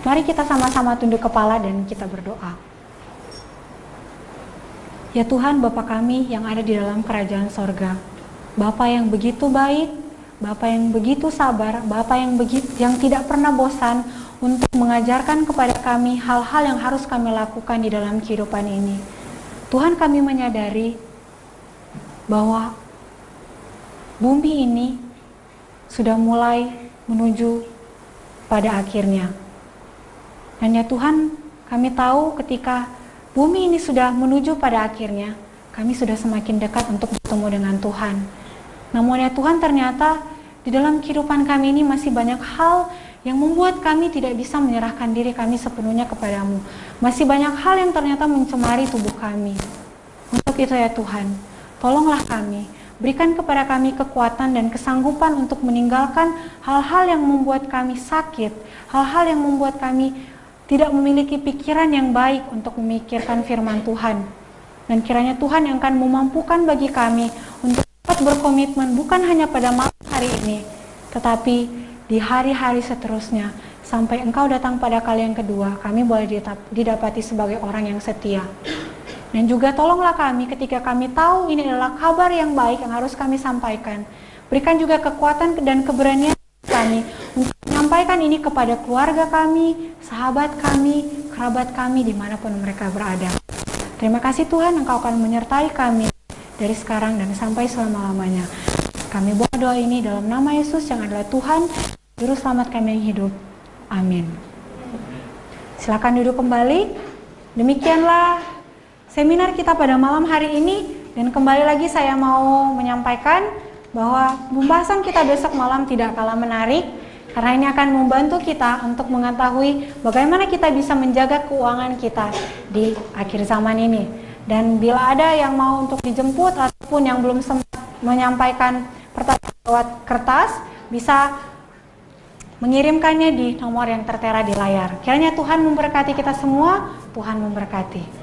Mari kita sama-sama tunduk kepala dan kita berdoa. Ya Tuhan, Bapa kami yang ada di dalam kerajaan sorga, Bapa yang begitu baik, Bapa yang begitu sabar, Bapa yang tidak pernah bosan untuk mengajarkan kepada kami hal-hal yang harus kami lakukan di dalam kehidupan ini. Tuhan, kami menyadari bahwa bumi ini sudah mulai menuju pada akhirnya. Dan ya Tuhan, kami tahu ketika bumi ini sudah menuju pada akhirnya, kami sudah semakin dekat untuk bertemu dengan Tuhan. Namun ya Tuhan, ternyata di dalam kehidupan kami ini masih banyak hal yang membuat kami tidak bisa menyerahkan diri kami sepenuhnya kepadamu. Masih banyak hal yang ternyata mencemari tubuh kami. Untuk itu ya Tuhan, tolonglah kami, berikan kepada kami kekuatan dan kesanggupan untuk meninggalkan hal-hal yang membuat kami sakit, hal-hal yang membuat kami tidak memiliki pikiran yang baik untuk memikirkan firman Tuhan. Dan kiranya Tuhan yang akan memampukan bagi kami untuk dapat berkomitmen bukan hanya pada malam hari ini, tetapi di hari-hari seterusnya, sampai Engkau datang pada kali yang kedua, kami boleh didapati sebagai orang yang setia. Dan juga tolonglah kami ketika kami tahu ini adalah kabar yang baik yang harus kami sampaikan. Berikan juga kekuatan dan keberanian kami untuk menyampaikan ini kepada keluarga kami, sahabat kami, kerabat kami dimanapun mereka berada. Terima kasih Tuhan, Engkau akan menyertai kami dari sekarang dan sampai selama-lamanya. Kami buat doa ini dalam nama Yesus yang adalah Tuhan, Juru Selamat kami yang hidup. Amin. Silakan duduk kembali. Demikianlah seminar kita pada malam hari ini, dan kembali lagi saya mau menyampaikan bahwa pembahasan kita besok malam tidak kalah menarik karena ini akan membantu kita untuk mengetahui bagaimana kita bisa menjaga keuangan kita di akhir zaman ini. Dan bila ada yang mau untuk dijemput ataupun yang belum sempat menyampaikan pertanyaan lewat kertas, bisa mengirimkannya di nomor yang tertera di layar. Kiranya Tuhan memberkati kita semua, Tuhan memberkati.